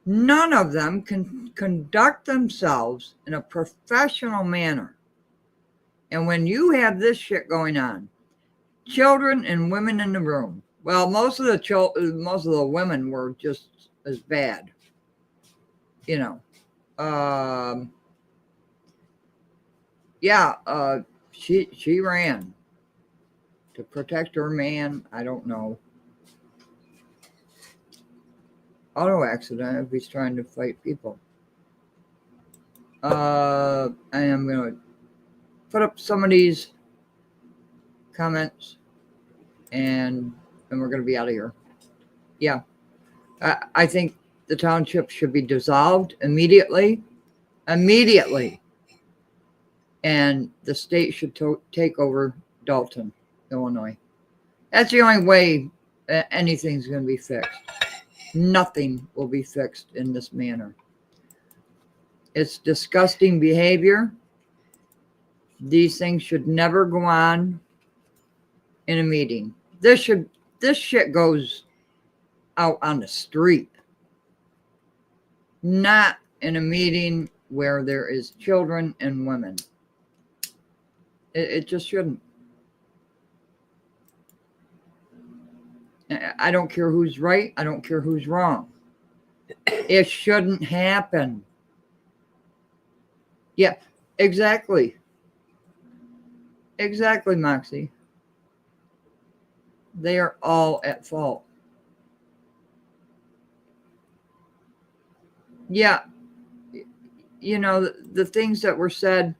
None of them can conduct themselves in a professional manner. And when you have this shit going on, children and women in the room. Well, most of the women were just as bad. You know. She ran to protect her man. I don't know. Auto accident if he's trying to fight people. I am going to put up some of these comments and we're going to be out of here. Yeah. I think the township should be dissolved immediately. And the state should take over Dalton, Illinois. That's the only way anything's going to be fixed. Nothing will be fixed in this manner. It's disgusting behavior. These things should never go on in a meeting. This shit goes out on the street, not in a meeting where there is children and women. It just shouldn't. I don't care who's right. I don't care who's wrong. It shouldn't happen. Yeah, exactly. Exactly, Moxie. They are all at fault. Yeah. You know, the things that were said,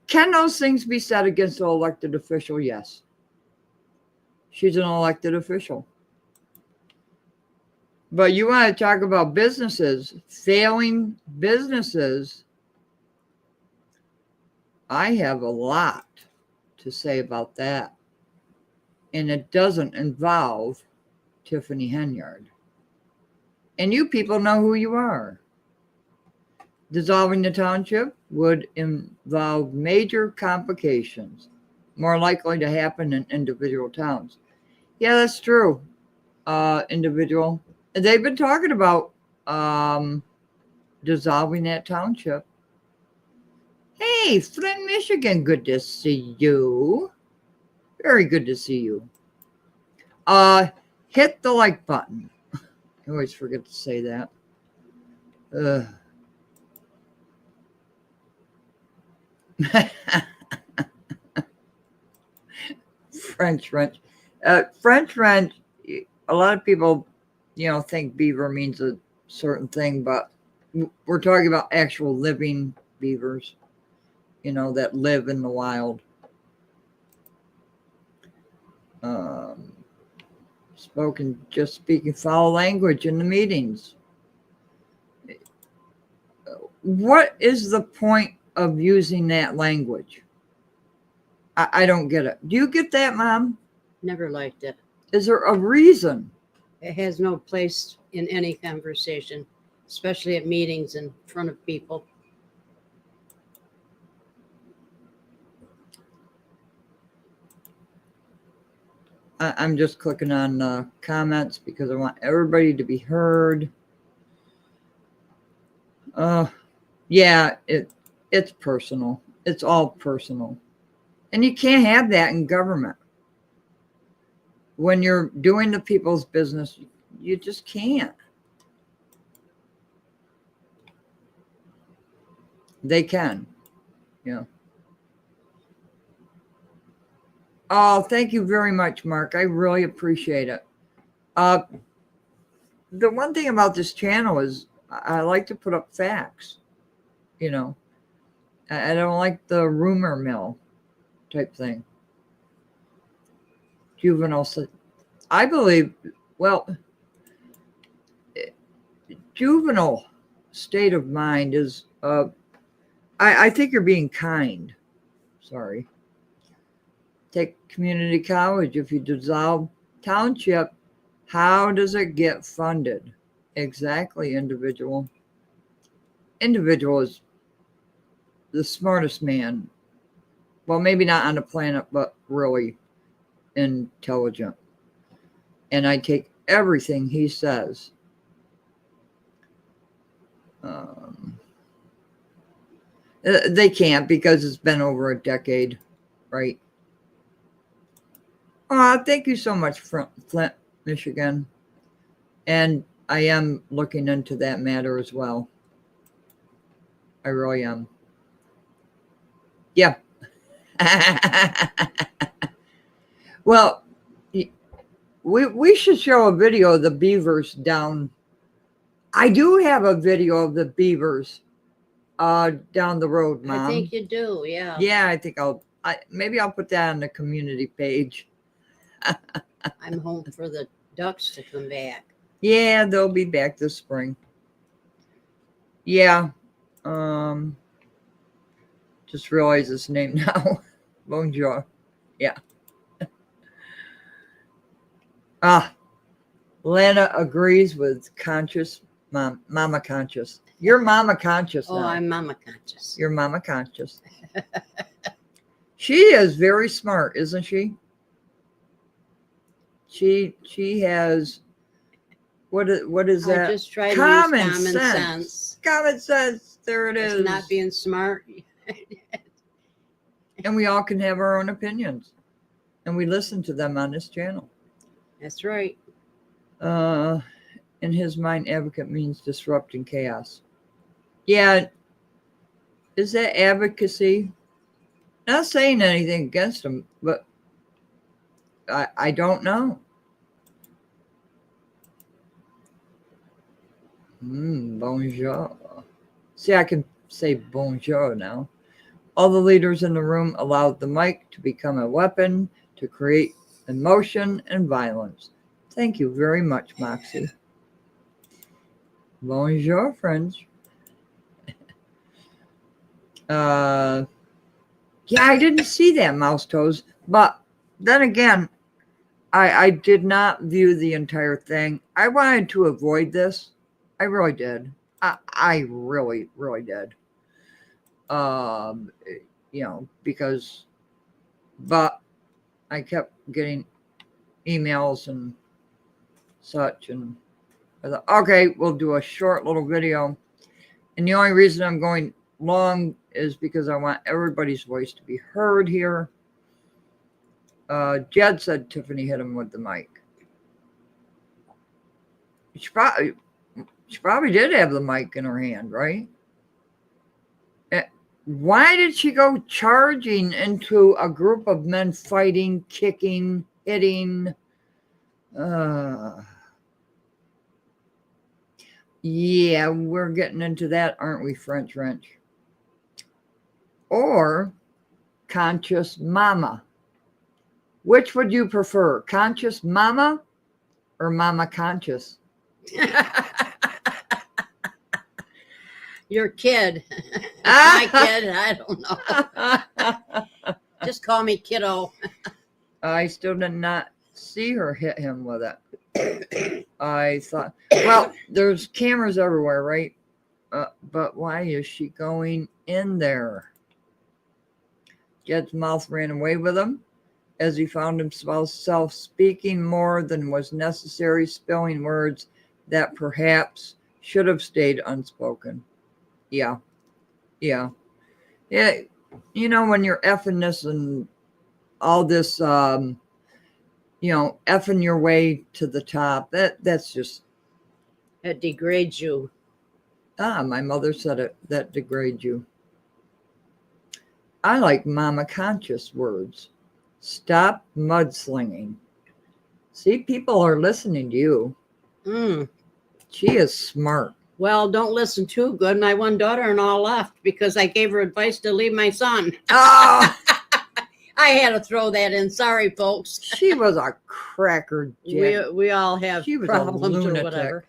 can those things be said against an elected official? Yes. She's an elected official. But you want to talk about businesses, failing businesses. I have a lot to say about that. And it doesn't involve Tiffany Henyard. And you people know who you are. Dissolving the township would involve major complications, more likely to happen in individual towns. Yeah, that's true. Individual. They've been talking about dissolving that township. Hey, Flint, Michigan, good to see you. Very good to see you. hit the like button. I always forget to say that. French wrench. French wrench, a lot of people, think beaver means a certain thing, but we're talking about actual living beavers, that live in the wild. Speaking foul language in the meetings. What is the point of using that language? I don't get it. Do you get that, Mom? Never liked it. Is there a reason? It has no place in any conversation, especially at meetings in front of people. I'm just clicking on comments because I want everybody to be heard. Yeah, it's personal. It's all personal. And you can't have that in government. When you're doing the people's business, you just can't. They can. Yeah. Oh, thank you very much, Mark. I really appreciate it. The one thing about this channel is I like to put up facts. I don't like the rumor mill type thing. Juvenile, I believe, juvenile state of mind is, I think you're being kind. Sorry. Take community college. If you dissolve Township, how does it get funded? Exactly, individual. Individual is the smartest man. Well, maybe not on the planet, but really intelligent. And I take everything he says. They can't because it's been over a decade, right? Thank you so much, Flint, Michigan. And I am looking into that matter as well. I really am. Yeah. Well, we should show a video of the beavers down. I do have a video of the beavers down the road, Mom. I think you do, yeah. Yeah, I think maybe I'll put that on the community page. I'm home for the ducks to come back. Yeah, they'll be back this spring. Yeah. Just realized his name now. Bonjour. Yeah. Lana agrees with conscious mama conscious. You're mama conscious now. Oh, I'm mama conscious. You're mama conscious. She is very smart, isn't she? She has what is that? I just try to common use common sense. Common sense. There it is. It's not being smart. And we all can have our own opinions. And we listen to them on this channel. That's right. In his mind, advocate means disrupting chaos. Yeah. Is that advocacy? Not saying anything against him, but I don't know. Bonjour. See, I can say bonjour now. All the leaders in the room allowed the mic to become a weapon to create emotion and violence. Thank you very much, Moxie. Bonjour, friends. Yeah, I didn't see that, Mouse Toes. But then again, I did not view the entire thing. I wanted to avoid this. I really did. I really, really did. Because, but I kept getting emails and such, and I thought, okay, we'll do a short little video. And the only reason I'm going long is because I want everybody's voice to be heard here. Jed said Tiffany hit him with the mic. She probably did have the mic in her hand, right? Why did she go charging into a group of men fighting, kicking, hitting? Yeah, we're getting into that, aren't we, French Wrench? Or conscious mama. Which would you prefer, conscious mama or mama conscious? Your kid. My kid, I don't know. Just call me kiddo. I still did not see her hit him with it. I thought, well, there's cameras everywhere, right? But why is she going in there? Jed's mouth ran away with him as he found himself speaking more than was necessary, spilling words that perhaps should have stayed unspoken. Yeah. You know, when you're effing this and all this, effing your way to the top, that's just. It degrades you. My mother said it, that degrades you. I like mama conscious words. Stop mudslinging. See, people are listening to you. She is smart. Well, don't listen too good. My one daughter-in-law left because I gave her advice to leave my son. Oh, I had to throw that in. Sorry, folks. she was a cracker. We all have She was problems a lunatic. or whatever.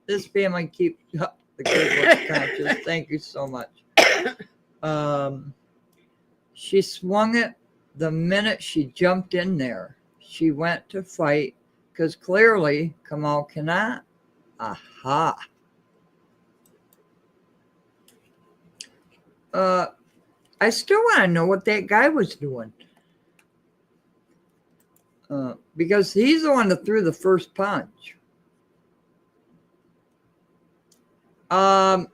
This family keep up the good conscious. Thank you so much. She swung it the minute she jumped in there. She went to fight because clearly Kamal cannot. Aha. I still want to know what that guy was doing. Because he's the one that threw the first punch. I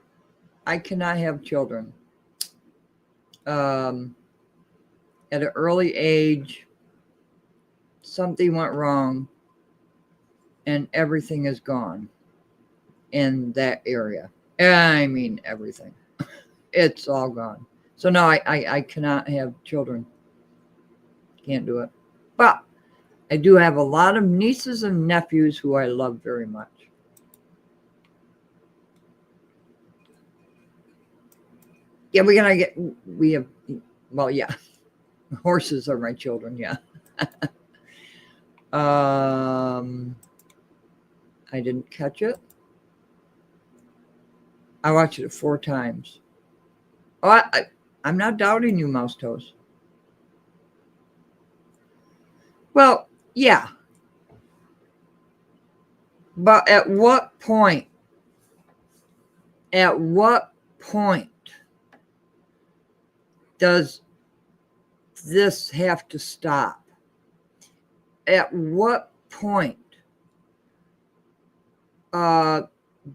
cannot have children. At an early age, something went wrong and everything is gone in that area. I mean, everything. It's all gone. So no, I cannot have children. Can't do it. But I do have a lot of nieces and nephews who I love very much. Yeah, yeah. Horses are my children, yeah. I didn't catch it. I watched it 4 times. Oh, I'm not doubting you, Mouse Toes. Well, yeah. But at what point does this have to stop? At what point do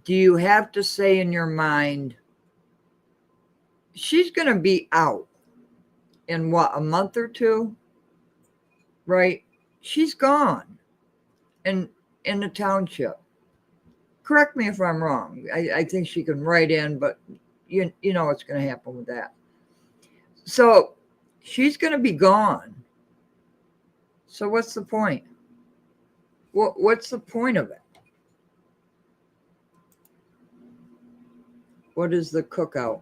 you have to say in your mind, she's going to be out in a month or 2, right? She's gone in the township. Correct me if I'm wrong. I think she can write in, but you know what's going to happen with that. So she's going to be gone. So what's the point? What's the point of it? What is the cookout?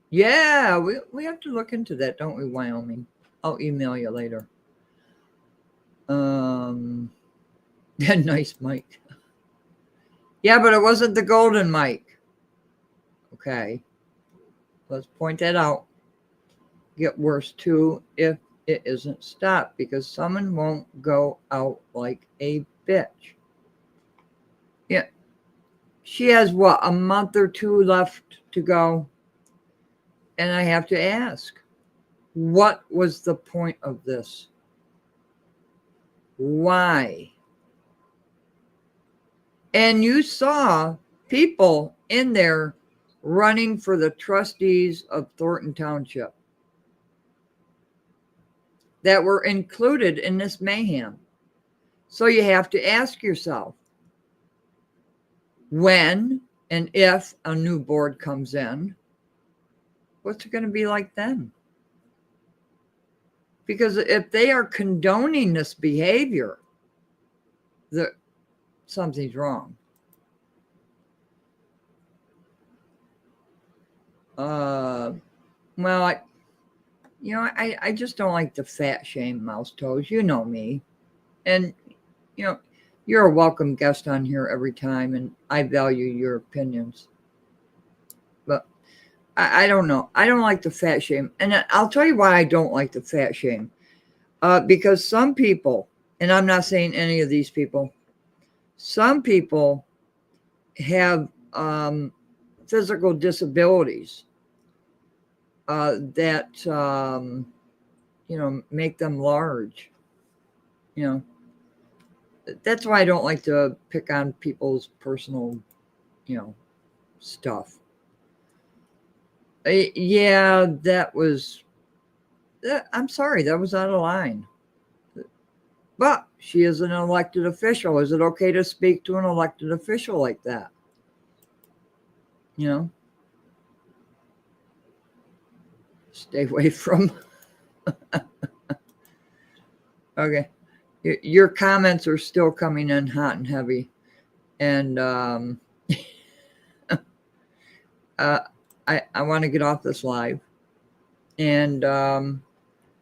Yeah, we have to look into that, don't we, Wyoming? I'll email you later. Nice mic. Yeah, but it wasn't the golden mic. Okay. Let's point that out. Get worse too if it isn't stopped, because someone won't go out like a bitch. Yeah. She has a month or 2 left to go. And I have to ask, what was the point of this? Why? And you saw people in there running for the trustees of Thornton Township that were included in this mayhem. So you have to ask yourself, when and if a new board comes in, what's it going to be like then? Because if they are condoning this behavior, something's wrong. Well, I just don't like the fat shame mouse toes. You know me. And, you're a welcome guest on here every time, and I value your opinions. But I don't know. I don't like the fat shame. And I'll tell you why I don't like the fat shame. Because some people, and I'm not saying any of these people, some people have physical disabilities that, make them large. That's why I don't like to pick on people's personal, stuff. Yeah, I'm sorry, that was out of line. But she is an elected official. Is it okay to speak to an elected official like that? Stay away from. Okay. Your comments are still coming in hot and heavy. And I want to get off this live and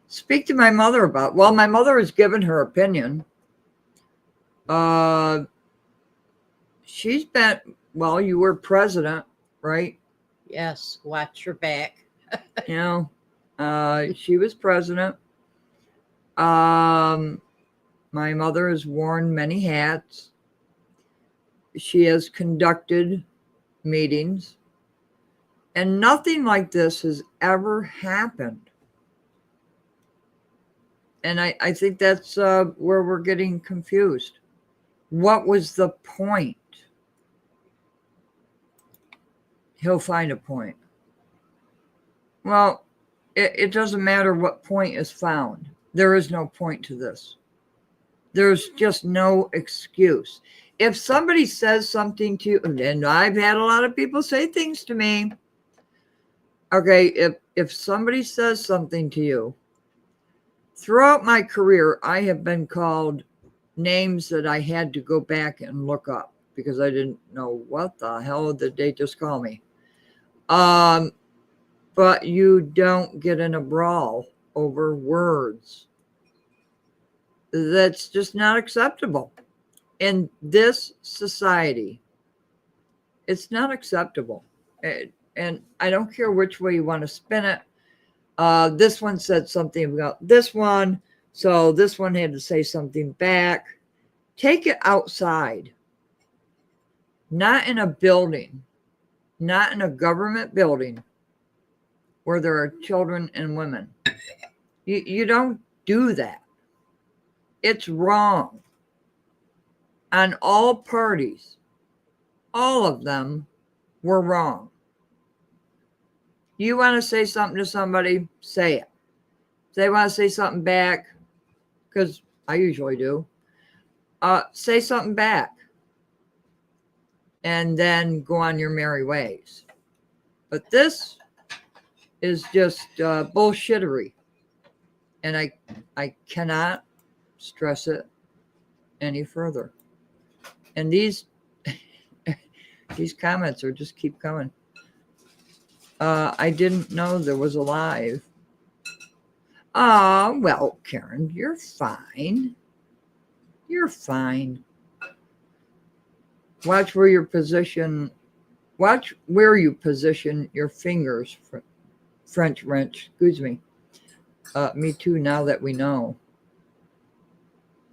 speak to my mother about. Well, my mother has given her opinion. She's been. Well, you were president, right? Yes, watch your back. She was president. My mother has worn many hats. She has conducted meetings. And nothing like this has ever happened. And I think that's where we're getting confused. What was the point? He'll find a point. Well, it doesn't matter what point is found. There is no point to this. There's just no excuse. If somebody says something to you, and I've had a lot of people say things to me. Okay, if somebody says something to you, throughout my career, I have been called names that I had to go back and look up because I didn't know what the hell did they just call me. But you don't get in a brawl over words. That's just not acceptable. In this society, it's not acceptable. And I don't care which way you want to spin it. This one said something about this one, so this one had to say something back. Take it outside. Not in a building. Not in a government building where there are children and women. You don't do that. It's wrong. On all parties, all of them were wrong. You want to say something to somebody, say it. If they want to say something back, because I usually do, say something back. And then go on your merry ways. But this is just bullshittery. And I cannot stress it any further. And these comments are just keep coming. I didn't know there was a live. Well, Karen, you're fine. You're fine. Watch where you position your fingers. French wrench, excuse me. Me too, now that we know.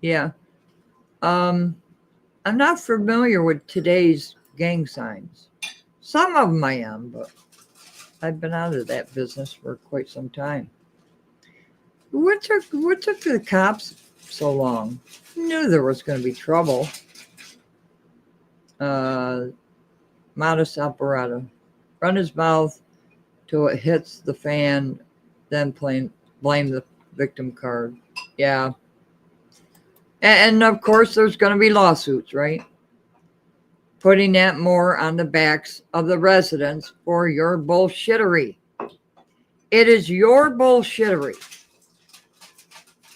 Yeah. I'm not familiar with today's gang signs. Some of them I am, but I've been out of that business for quite some time. What took the cops so long? Knew there was going to be trouble. Modus operandi. Run his mouth till it hits the fan, then blame the victim card. Yeah. And of course, there's going to be lawsuits, right? Putting that more on the backs of the residents for your bullshittery. It is your bullshittery.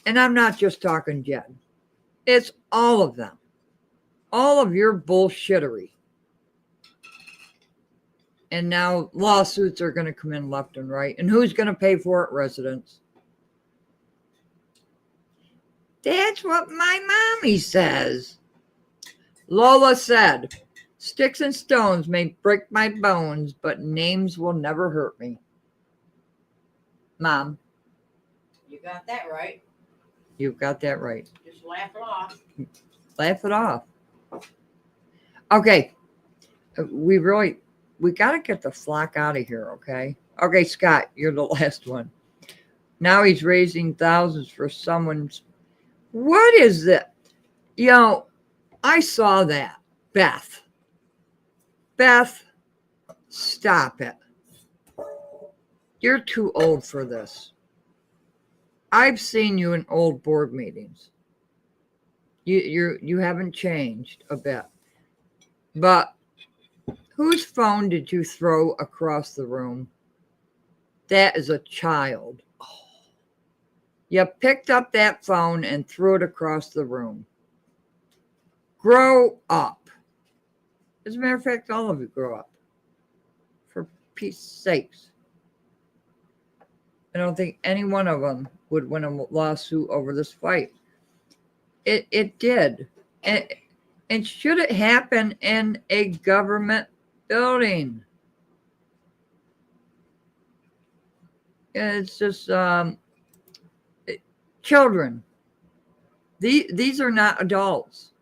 And I'm not just talking Jen. It's all of them. All of your bullshittery. And now lawsuits are going to come in left and right. And who's going to pay for it? Residents. That's what my mommy says. Lola said, sticks and stones may break my bones, but names will never hurt me. Mom. You got that right. You've got that right. Just laugh it off. Laugh it off. Okay. We got to get the flock out of here, okay? Okay, Scott, you're the last one. Now he's raising thousands for someone's... What is that? You know, I saw that. Beth, stop it. You're too old for this. I've seen you in old board meetings. You haven't changed a bit. But whose phone did you throw across the room? That is a child. You picked up that phone and threw it across the room. Grow up. As a matter of fact, all of you grow up. For peace sakes. I don't think any one of them would win a lawsuit over this fight. It did. And should it happen in a government building? It's just children. These are not adults.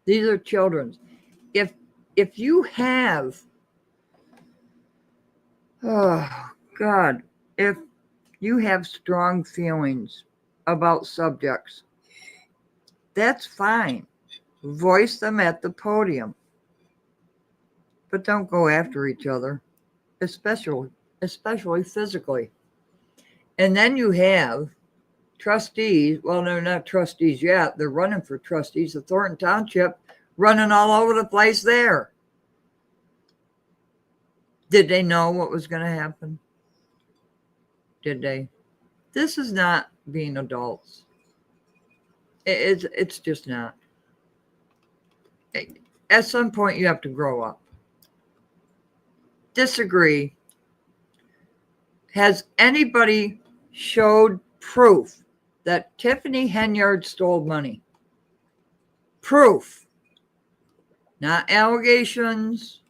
These are children. If you have, oh God, if you have strong feelings about subjects, that's fine. Voice them at the podium. But don't go after each other, especially physically. And then you have trustees. Well, they're not trustees yet. They're running for trustees of Thornton Township, running all over the place there. Did they know what was going to happen? Did they? This is not being adults. It's just not. At some point, you have to grow up. Disagree. Has anybody showed proof that Tiffany Henyard stole money? Proof. Not allegations.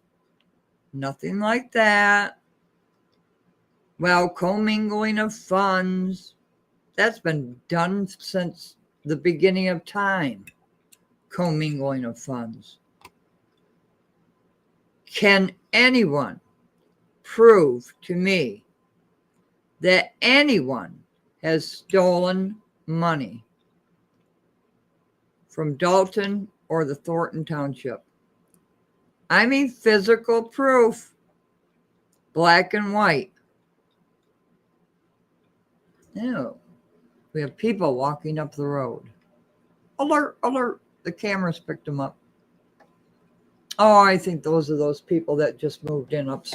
Nothing like that. Well, commingling of funds. That's been done since the beginning of time. Commingling of funds. Can anyone prove to me that anyone has stolen money from Dalton or the Thornton Township? I mean physical proof, black and white. No, we have people walking up the road. Alert, alert, the cameras picked them up. Oh, I think those are those people that just moved in up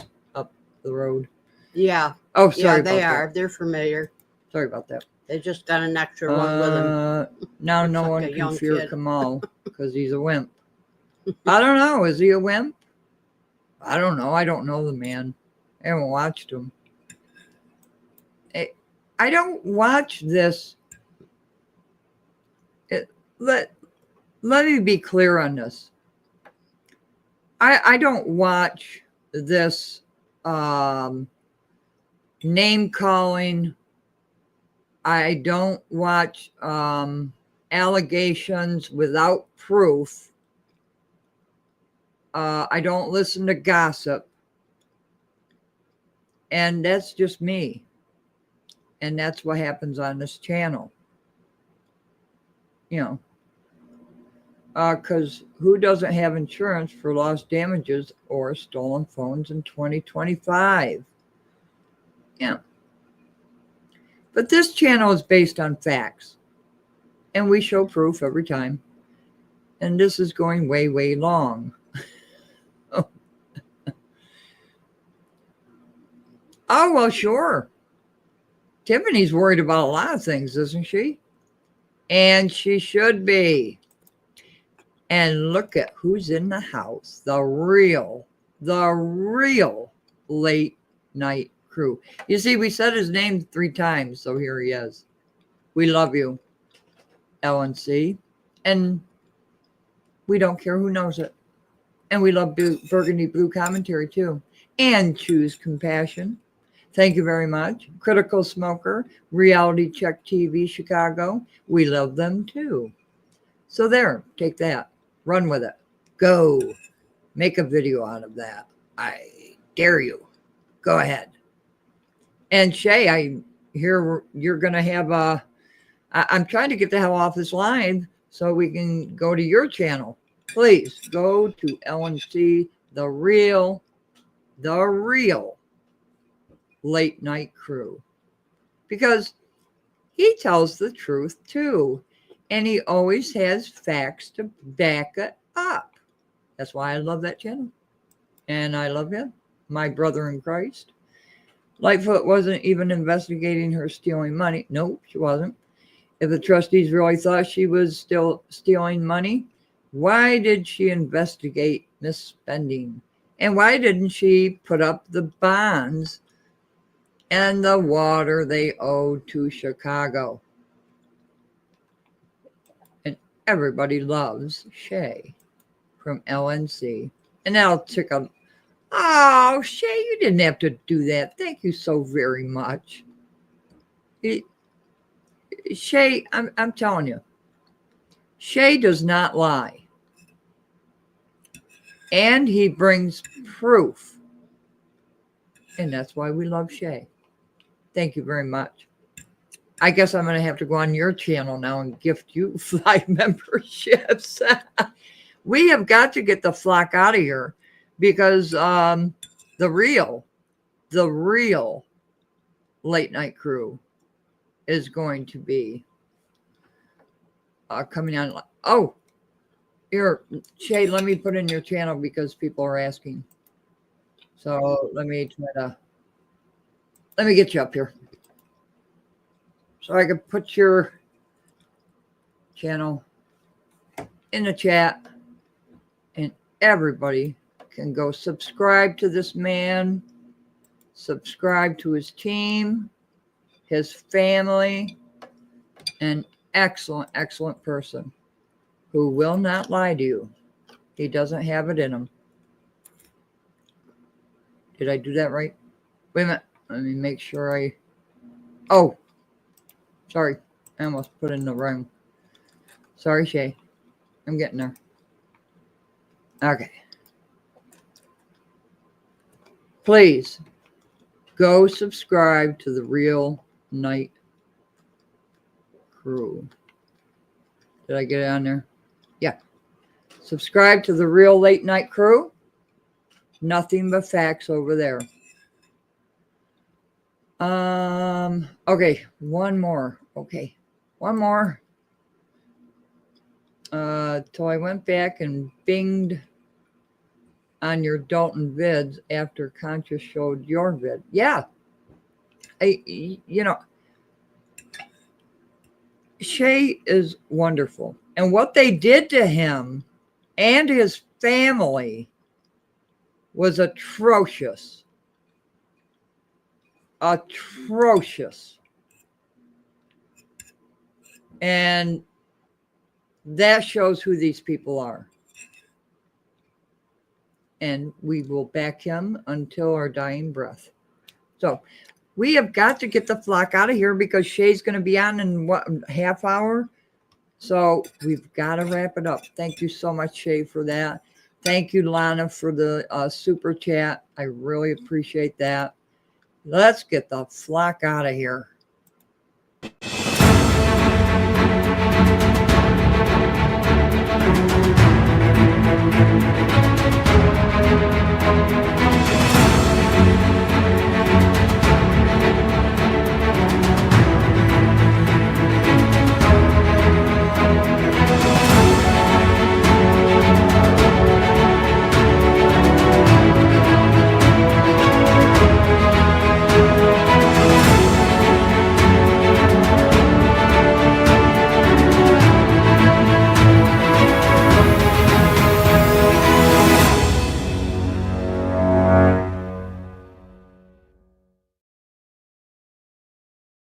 the road. Yeah. Oh, sorry. Yeah, they about are. That. They're familiar. Sorry about that. They just got an extra one with them. Now Looks no like one a can young fear kid. Kamal because he's a wimp. I don't know. Is he a wimp? I don't know. I don't know the man. I haven't watched him. I don't watch this. Let me be clear on this. I don't watch this name calling. I don't watch allegations without proof. I don't listen to gossip. And that's just me. And that's what happens on this channel. You know. Because who doesn't have insurance for lost damages or stolen phones in 2025? Yeah. But this channel is based on facts. And we show proof every time. And this is going way, way long. Oh, well, sure. Tiffany's worried about a lot of things, isn't she? And she should be. And look at who's in the house. The real late night crew. You see, we said his name 3 times, so here he is. We love you, LNC. And we don't care who knows it. And we love Burgundy Blue commentary, too. And Choose Compassion. Thank you very much. Critical Smoker, Reality Check TV Chicago. We love them too. So there, take that. Run with it. Go. Make a video out of that. I dare you. Go ahead. And Shay, I hear you're going to have I'm trying to get the hell off this live so we can go to your channel. Please go to LNC, the real late night crew, because he tells the truth too, and he always has facts to back it up. That's why I love that channel, and I love him, my brother in Christ. Lightfoot wasn't even investigating her stealing money. Nope, she wasn't. If the trustees really thought she was still stealing money, why did she investigate misspending? And why didn't she put up the bonds and the water they owed to Chicago? And everybody loves Shay from LNC. And that'll tick up. Oh, Shay, you didn't have to do that. Thank you so very much. Shay, I'm telling you, Shay does not lie. And he brings proof. And that's why we love Shay. Thank you very much. I guess I'm going to have to go on your channel now and gift you 5 memberships. We have got to get the flock out of here, because the real late night crew is going to be coming on. Oh, here, Shay, let me put in your channel because people are asking. So let me get you up here so I can put your channel in the chat, and everybody can go subscribe to this man, subscribe to his team, his family, an excellent person who will not lie to you. He doesn't have it in him. Did I do that right? Wait a minute. Let me make sure oh, sorry. I almost put in the wrong. Sorry, Shay. I'm getting there. Okay. Please go subscribe to the Real Night Crew. Did I get it on there? Yeah. Subscribe to the Real Late Night Crew. Nothing but facts over there. Okay, one more. Okay, one more. So I went back and binged on your Dalton vids after Conscious showed your vid. Yeah. Shay is wonderful. And what they did to him and his family was atrocious. Atrocious. And that shows who these people are. And we will back him until our dying breath. So we have got to get the flock out of here because Shay's going to be on in what, half hour? So we've got to wrap it up. Thank you so much, Shay, for that. Thank you, Lana, for the super chat. I really appreciate that. Let's get the flock out of here.